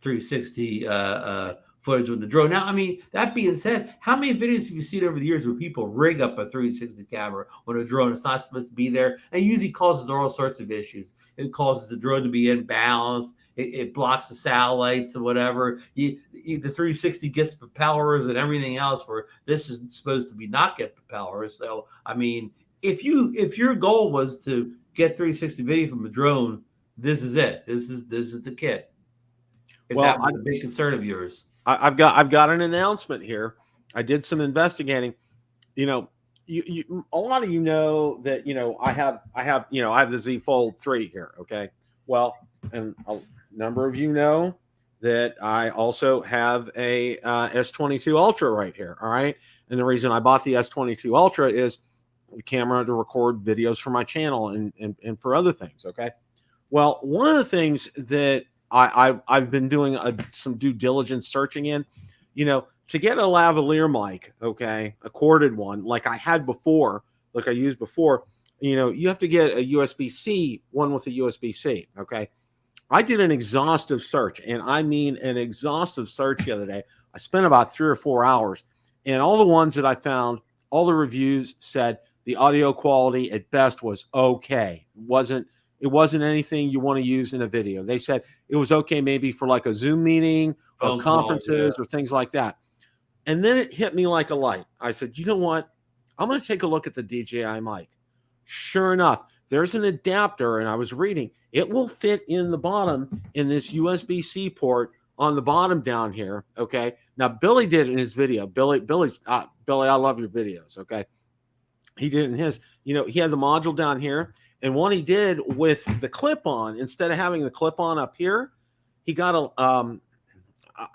360 footage on the drone. Now, I mean, that being said, how many videos have you seen over the years where people rig up a 360 camera on a drone? It's not supposed to be there. And it usually causes all sorts of issues. It causes the drone to be imbalanced. It blocks the satellites or whatever. The 360 gets propellers and everything else, where this is supposed to be not get propellers. So, I mean, if your goal was to get 360 video from a drone, this is it. This is the kit. If that was a big concern of yours. I've got an announcement here. I did some investigating. You a lot of that I have the Z Fold 3 here. Okay, well, and a number of that I also have a S22 Ultra right here. All right, and the reason I bought the S22 Ultra is the camera to record videos for my channel and for other things. Okay, well, one of the things that I've been doing some due diligence searching in, to get a lavalier mic, okay, a corded one like I had before, like I used before, you have to get a USB-C one with a USB-C, okay. I did an exhaustive search, and I mean an exhaustive search the other day. I spent about 3 or 4 hours, and all the ones that I found, all the reviews said the audio quality at best was okay. It wasn't anything you want to use in a video. They said it was okay maybe for like a Zoom meeting or conferences or things like that. And then it hit me like a light. I said, you know what? I'm going to take a look at the DJI mic. Sure enough, there's an adapter, and I was reading. It will fit in the bottom in this USB-C port on the bottom down here, okay? Now, Billy did it in his video. Billy, I love your videos, okay? He did it in his. He had the module down here. And what he did with the clip-on, instead of having the clip-on up here, he got I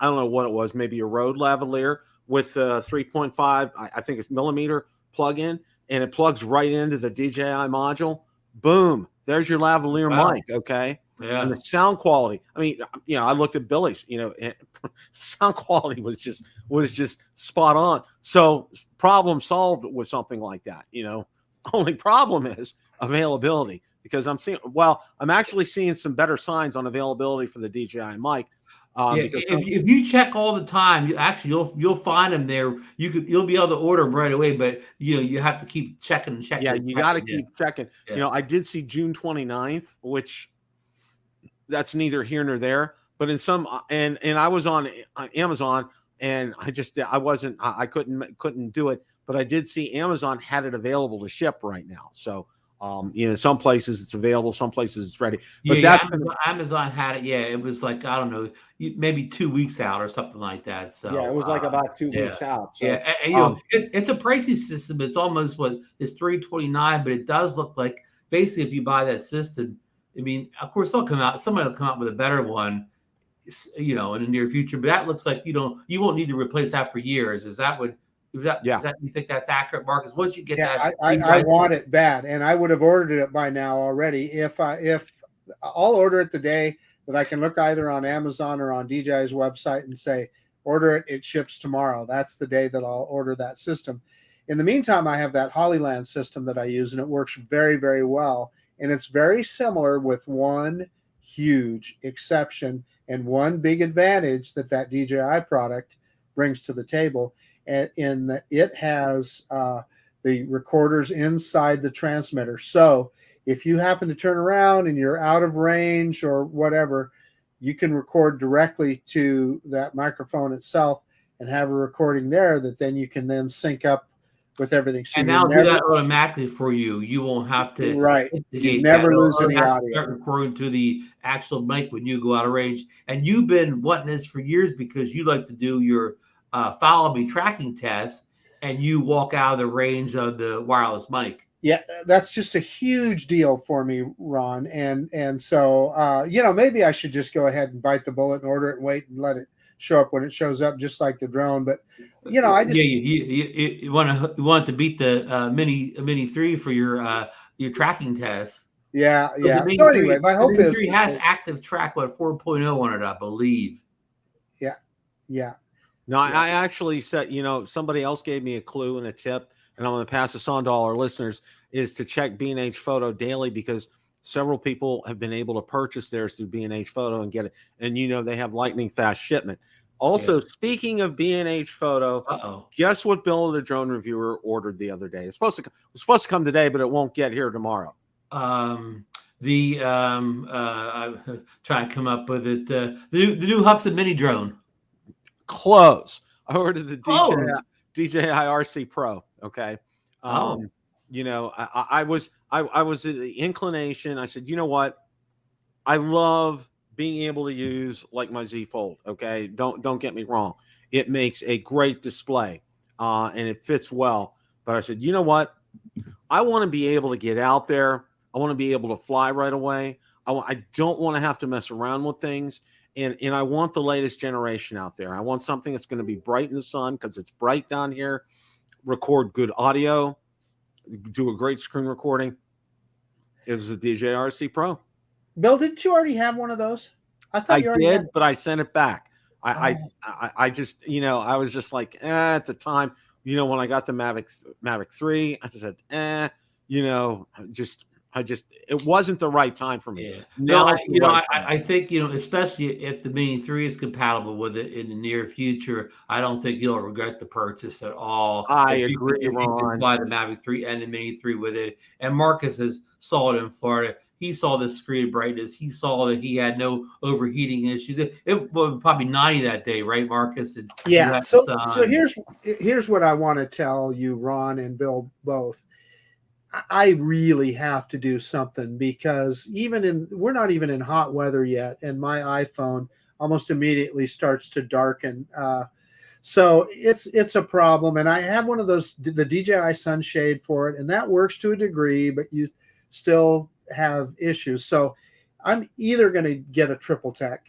don't know what it was, maybe a Rode lavalier with 3.5, I think it's millimeter plug-in, and it plugs right into the DJI module. Boom, there's your lavalier mic, okay? Yeah. And the sound quality. I mean, I looked at Billy's, and sound quality was just spot on. So problem solved with something like that, Only problem is availability, because I'm actually seeing some better signs on availability for the DJI mic. If you check all the time, you'll find them there. You'll be able to order them right away, but you have to keep checking. Yeah, you got to keep checking. Yeah. I did see June 29th, which that's neither here nor there. But in some and I was on Amazon, and I couldn't do it. But I did see Amazon had it available to ship right now. So some places it's available, some places it's ready. But Amazon had it. Yeah, it was like, I don't know, maybe 2 weeks out or something like that. So yeah, it was like about 2 weeks out. So, it's a pricey system. It's almost it's $329, but it does look like basically if you buy that system, I mean, of course somebody will come out with a better one, in the near future. But that looks like you won't need to replace that for years. Is that what? You think that's accurate, Marcus? Once you get that, I want it bad, and I would have ordered it by now already. If I'll order it the day that I can look either on Amazon or on DJI's website and say, order it, it ships tomorrow. That's the day that I'll order that system. In the meantime, I have that Hollyland system that I use, and it works very, very well. And it's very similar, with one huge exception and one big advantage that DJI product brings to the table. In that it has the recorders inside the transmitter. So if you happen to turn around and you're out of range or whatever, you can record directly to that microphone itself and have a recording there that then you can then sync up with everything. So And you now do never, that automatically for you. You won't have to right. You instigate that. never It'll lose any automatically audio. start recording to the actual mic when you go out of range. And you've been wanting this for years because you like to do your follow me tracking test, and you walk out of the range of the wireless mic. Yeah, that's just a huge deal for me, Ron. And so you know, maybe I should just go ahead and bite the bullet and order it and wait and let it show up when it shows up, just like the drone. But you know, I just you want to beat the Mini 3 for your tracking test. yeah. The Mini So 3, anyway, my the hope Mini is 3 has active track 4.0 on it, I believe. yeah. No, I actually said, you know, somebody else gave me a clue and a tip, and I'm going to pass this on to all our listeners, is to check B&H Photo daily, because several people have been able to purchase theirs through B&H Photo and get it. And, you know, they have lightning fast shipment. Also, speaking of B&H Photo, guess what Bill the Drone Reviewer ordered the other day? It's supposed to come today, but it won't get here tomorrow. I'm trying to come up with it. The new Hubsan Mini drone. Close. I ordered the DJI yeah. RC Pro. Okay. You know, I was the inclination. I said, you know what? I love being able to use like my Z Fold. Okay. Don't get me wrong. It makes a great display and it fits well. But I said, you know what? I want to be able to get out there. I want to be able to fly right away. I don't want to have to mess around with things. And I want the latest generation out there. I want something that's going to be bright in the sun because it's bright down here, record good audio, do a great screen recording. It was a DJI RC Pro. Bill, didn't you already have one of those? I thought you already did, but I sent it back. I just, you know, I was just like, at the time, you know, when I got the Mavic 3, I said, you know, it wasn't the right time for me. Yeah. Now, I think, you know, especially if the Mini 3 is compatible with it in the near future, I don't think you'll regret the purchase at all. I agree, if you can fly the Mavic 3 and the Mini 3 with it. And Marcus saw it in Florida. He saw the screen brightness. He saw that he had no overheating issues. It was probably 90 that day, right, Marcus? And yeah. So here's what I want to tell you, Ron and Bill both. I really have to do something because we're not even in hot weather yet, and my iPhone almost immediately starts to darken. So it's a problem, and I have one of those, the DJI Sunshade for it, and that works to a degree, but you still have issues. So I'm either going to get a triple tech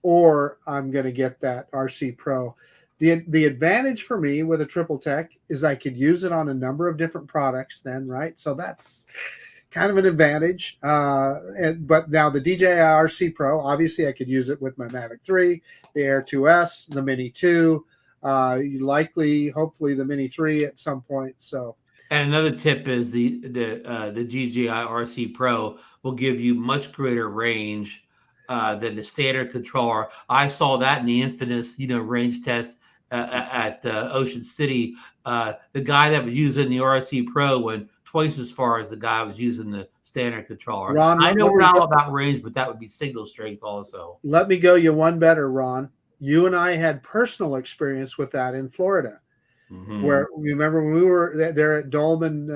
or I'm going to get that RC Pro. The advantage for me with a triple tech is I could use it on a number of different products then, right? So that's kind of an advantage. But now the DJI RC Pro, obviously I could use it with my Mavic 3, the Air 2S, the Mini 2, hopefully the Mini 3 at some point. So. And another tip is the DJI RC Pro will give you much greater range than the standard controller. I saw that in the infamous, range test at Ocean City. The guy that was using the RC Pro went twice as far as the guy was using the standard controller. Ron, I know we're not all about range, but that would be signal strength also. Let me go you one better, Ron. You and I had personal experience with that in Florida. Mm-hmm. Where you remember when we were there at Dolman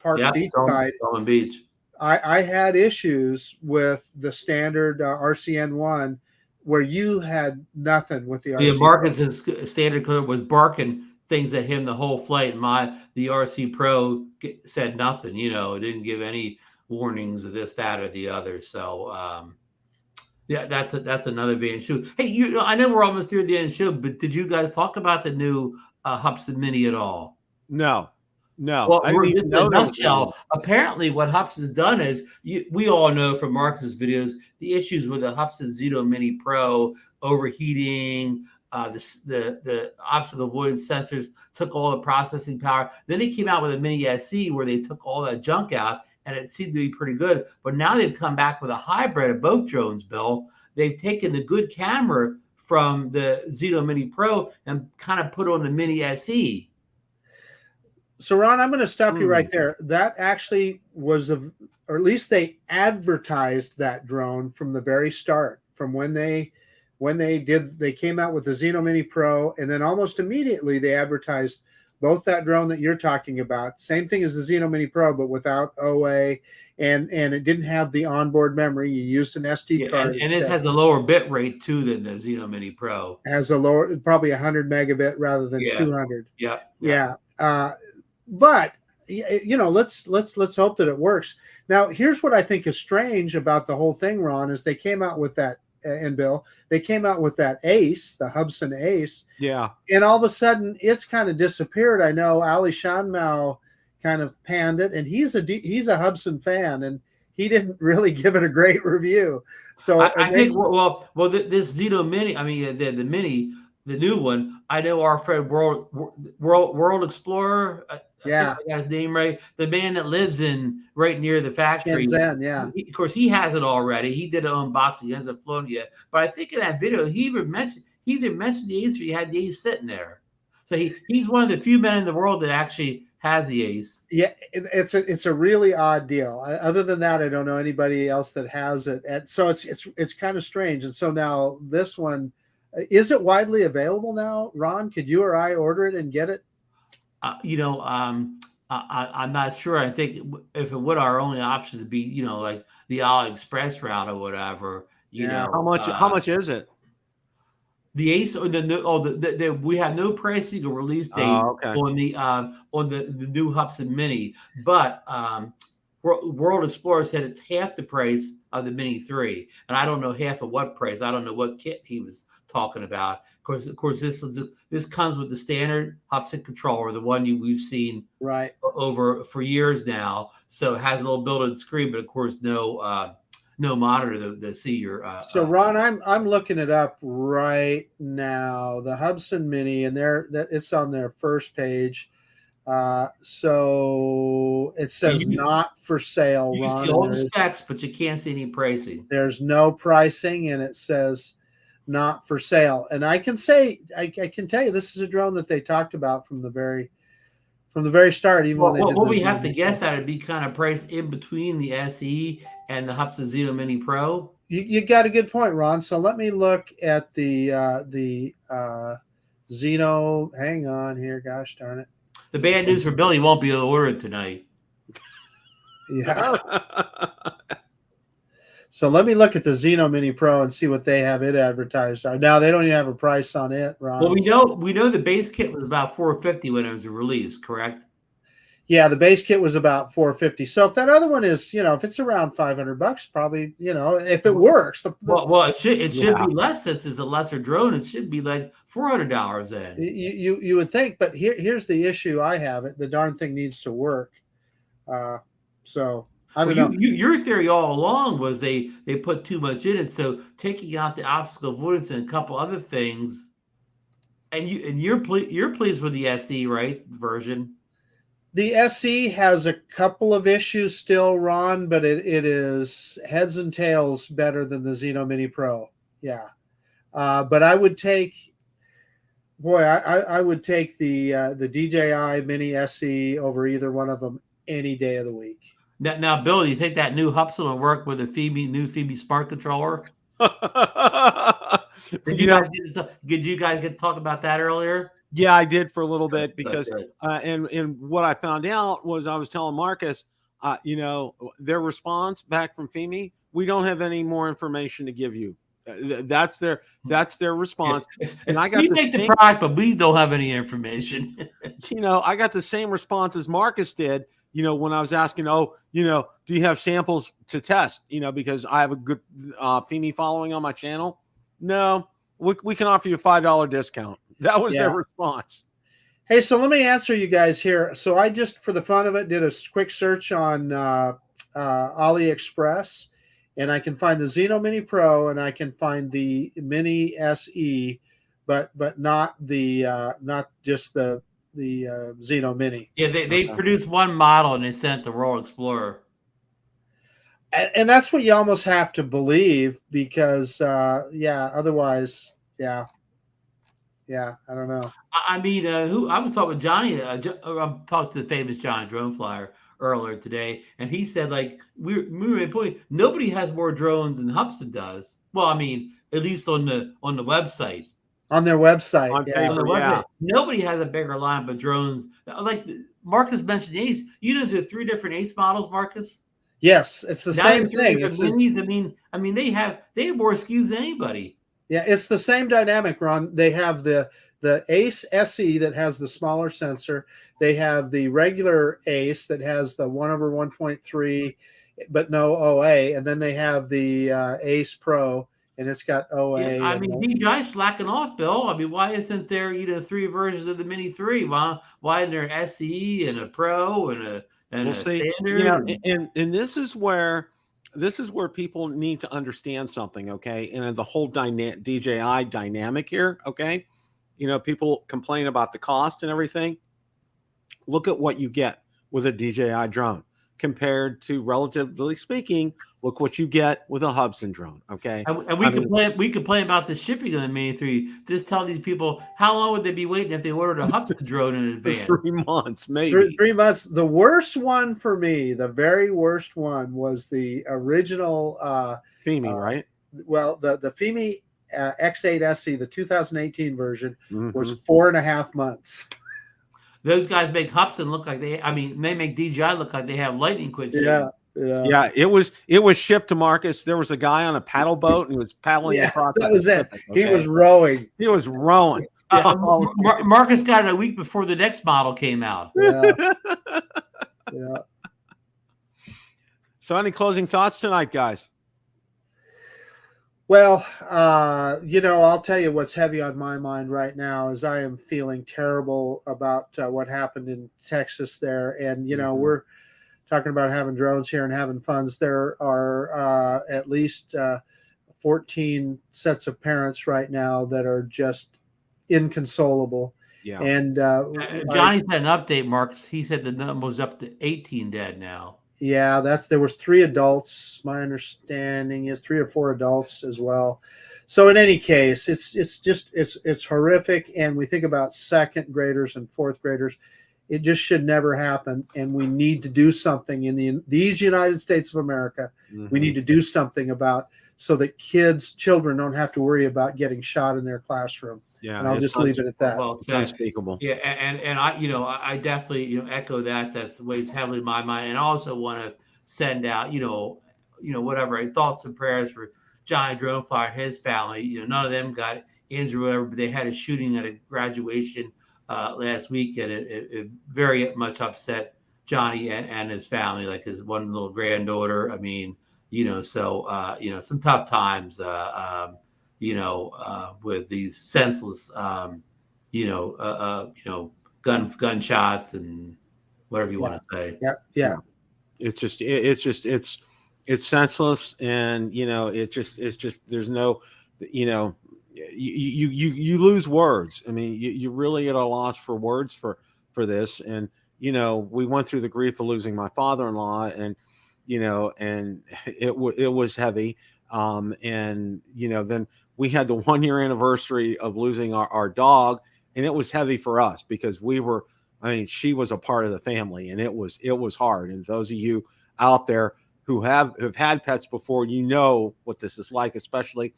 Park Beachside, Dolman Beach. I had issues with the standard RCN1 where you had nothing with the RC. Yeah, Marcus's standard code was barking things at him the whole flight. The RC Pro said nothing. It didn't give any warnings of this, that, or the other. So yeah, that's another advantage too. Hey, I know we're almost near the end of the show, but did you guys talk about the new Hubsan Mini at all? No. Well, in a nutshell, apparently what Hubsan's done is, we all know from Marcus's videos, the issues with the Hubsan Zito Mini Pro, overheating, the obstacle avoidance sensors took all the processing power. Then they came out with a Mini SE where they took all that junk out, and it seemed to be pretty good. But now they've come back with a hybrid of both drones, Bill. They've taken the good camera from the Zito Mini Pro and kind of put on the Mini SE. So, Ron, I'm going to stop you right there. That actually was, or at least they advertised that drone from the very start, from when they came out with the Zito Mini Pro, and then almost immediately they advertised both that drone that you're talking about, same thing as the Zeno Mini Pro, but without OA, and it didn't have the onboard memory. You used an SD card. And this has a lower bit rate too than the Zeno Mini Pro. Has a lower, probably 100 megabit rather than 200. Yeah. But let's hope that it works. Now, here's what I think is strange about the whole thing, Ron, is they came out with that, and Bill, they came out with that Ace, the Hubsan Ace. Yeah. And all of a sudden, it's kind of disappeared. I know Ali Shanmao kind of panned it, and he's a Hubsan fan, and he didn't really give it a great review. So I think, this Zeno Mini, I mean, the Mini, the new one, I know our friend World Explorer, I got his name right, the man that lives right near the factory. Shenzhen, of course, he has it already. He did an unboxing. He hasn't flown yet. But I think in that video, he either mentioned the Ace or he had the Ace sitting there. So he's one of the few men in the world that actually has the Ace. Yeah, it's a really odd deal. Other than that, I don't know anybody else that has it. And so it's kind of strange. And so now this one, is it widely available now, Ron? Could you or I order it and get it? I'm not sure. I think if it would, our only option would be, like the AliExpress route or whatever. You know, how much is it? The Ace or we have no pricing or release date on the new Hubsan Mini, but World Explorer said it's half the price of the Mini 3, and I don't know half of what price. I don't know what kit he was talking about. Of course, this comes with the standard Hubsan controller, the one we've seen over for years now. So it has a little built-in screen, but of course no monitor to see your. So Ron, I'm looking it up right now. The Hubsan Mini, and it's on their first page. So it says not for sale. You Ron, see all the specs, but you can't see any pricing. There's no pricing, and it says not for sale. And I can say, I can tell you, this is a drone that they talked about from the very start. Even when they did what we have to guess at, it'd be kind of priced in between the SE and the Hubsan Zeno Mini Pro. You got a good point, Ron. So let me look at the Zeno. Hang on here, gosh darn it. The bad news for Billy, won't be able to order it tonight. Yeah. So let me look at the Zeno Mini Pro and see what they have it advertised. Now they don't even have a price on it, Ron. Well, we know the base kit was about $450 when it was released, correct? Yeah, the base kit was about $450. So if that other one is, if it's around $500, probably, if it works. It should be less since it's a lesser drone. It should be like $400 then. You would think, but here's the issue I have. The darn thing needs to work. So I don't know. Your theory all along was they put too much in it. So taking out the obstacle avoidance and a couple other things, and you're pleased with the SE, right, version? The SE has a couple of issues still, Ron, but it is heads and tails better than the Zeno Mini Pro. Yeah. But I would take, I would take the DJI Mini SE over either one of them any day of the week. Now, Bill, do you think that new Hubsan will work with the new Phoebe Smart Controller? Did you guys get to talk about that earlier? Yeah, I did for a little bit because, and what I found out was I was telling Marcus, their response back from FEMI, we don't have any more information to give you. That's their response. And I got we take the product, but we don't have any information. I got the same response as Marcus did. When I was asking, do you have samples to test? Because I have a good FEMI following on my channel. No, we can offer you a $5 discount. That was their response. Hey, so let me answer you guys here. So I just, for the fun of it, did a quick search on AliExpress, and I can find the Zeno Mini Pro and I can find the Mini SE, but not just the Zeno Mini. Yeah, they produced one model and they sent the Rotor Explorer. And that's what you almost have to believe because, otherwise, I don't know. I mean, I was talking with Johnny. I talked to the famous Johnny Drone Flyer earlier today, and he said, like, we were point. Nobody has more drones than Hubsan does. Well, I mean, at least on the website. on their website. On Yeah. paper. Yeah. Nobody has a bigger line of drones. Like Marcus mentioned, Ace. You know, there are 3 different Ace models, Marcus. Yes, it's the Now same there's 3 thing. different It's minis. I mean, they have more SKUs than anybody. yeah, it's the same dynamic, Ron. They have the Ace SE that has the smaller sensor. They have the regular Ace that has the 1/1.3, but no OA, and then they have the Ace Pro, and it's got OA. Yeah, I mean, DJI slacking off, Bill. I mean, why isn't there 3 versions of the Mini 3? Why isn't there SE and a Pro and a standard? And this is where people need to understand something, okay? And the whole DJI dynamic here, okay? People complain about the cost and everything. Look at what you get with a DJI drone compared to, relatively speaking, look what you get with a Hubsan drone, okay? And we complain about the shipping of the Mini 3. Just tell these people, how long would they be waiting if they ordered a Hubsan drone in advance? 3 months, maybe. 3 months. The worst one for me, the very worst one, was the original Fimi, right? Well, the Fimi X8 SE, the 2018 version, was Mm-hmm. 4.5 months. Those guys make Hubsan look like they make DJI look like they have lightning quick. Yeah. It was shipped to Marcus. There was a guy on a paddle boat, and he was paddling across. That was it. Okay? He was rowing. Marcus got it a week before the next model came out. Yeah. So, any closing thoughts tonight, guys? Well, I'll tell you what's heavy on my mind right now is I am feeling terrible about what happened in Texas there. And, we're talking about having drones here and having funds. There are at least 14 sets of parents right now that are just inconsolable. Yeah. And Johnny said an update, Marcus. He said the number was up to 18 dead now. Yeah, there was 3 adults. My understanding is 3 or 4 adults as well. So in any case, it's horrific. And we think about 2nd graders and 4th graders. It just should never happen. And we need to do something in these United States of America. Mm-hmm. We need to do something about so that children don't have to worry about getting shot in their classroom. Yeah, and I'll just leave it at that. Well, it's unspeakable. Yeah, and I definitely echo that. That weighs heavily in my mind, and I also want to send out whatever thoughts and prayers for Johnny Dronefly and his family. None of them got injured or whatever, but they had a shooting at a graduation last week, and it very much upset Johnny and his family, like his one little granddaughter. I mean, some tough times. With these senseless, gunshots and whatever you want to say. Yeah. It's senseless, and it's just there's no, you lose words. I mean, you really at a loss for words for this, and we went through the grief of losing my father-in-law, and and it was heavy, and then we had the 1-year anniversary of losing our dog, and it was heavy for us because she was a part of the family, and it was hard. And those of you out there who have had pets before, what this is like, especially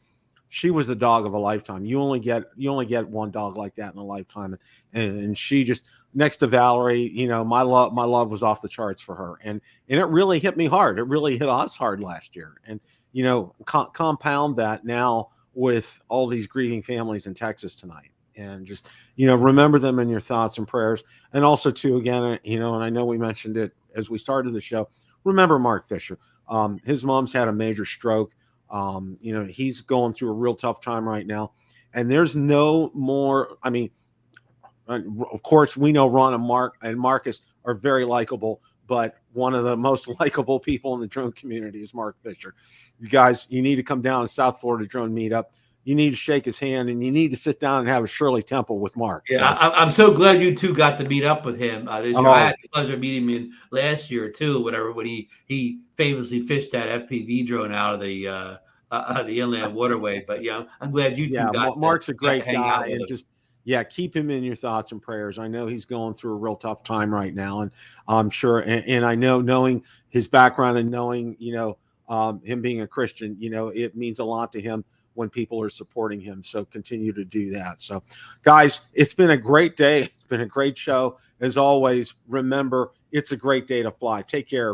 she was the dog of a lifetime. You only get one dog like that in a lifetime. And she just, next to Valerie, my love was off the charts for her. And it really hit me hard. It really hit us hard last year. And, compound that now with all these grieving families in Texas tonight, and just, remember them in your thoughts and prayers. And also too, again, and I know we mentioned it as we started the show, remember Mark Fisher. His mom's had a major stroke. He's going through a real tough time right now, and there's no more, of course we know Ron and Marcus are very likable, but one of the most likable people in the drone community is Mark Fisher. You guys, you need to come down to South Florida Drone Meetup. You need to shake his hand, and you need to sit down and have a Shirley Temple with Mark. Yeah, so. I'm so glad you two got to meet up with him this year. I had the pleasure of meeting him last year too, whatever, when he famously fished that FPV drone out of the inland waterway. But I'm glad you two got Mark's a great guy, and just keep him in your thoughts and prayers. I know he's going through a real tough time right now, and I'm sure, and I know, knowing his background and knowing him being a Christian, it means a lot to him when people are supporting him. So continue to do that. So, guys, it's been a great day. It's been a great show. As always, remember, it's a great day to fly. Take care.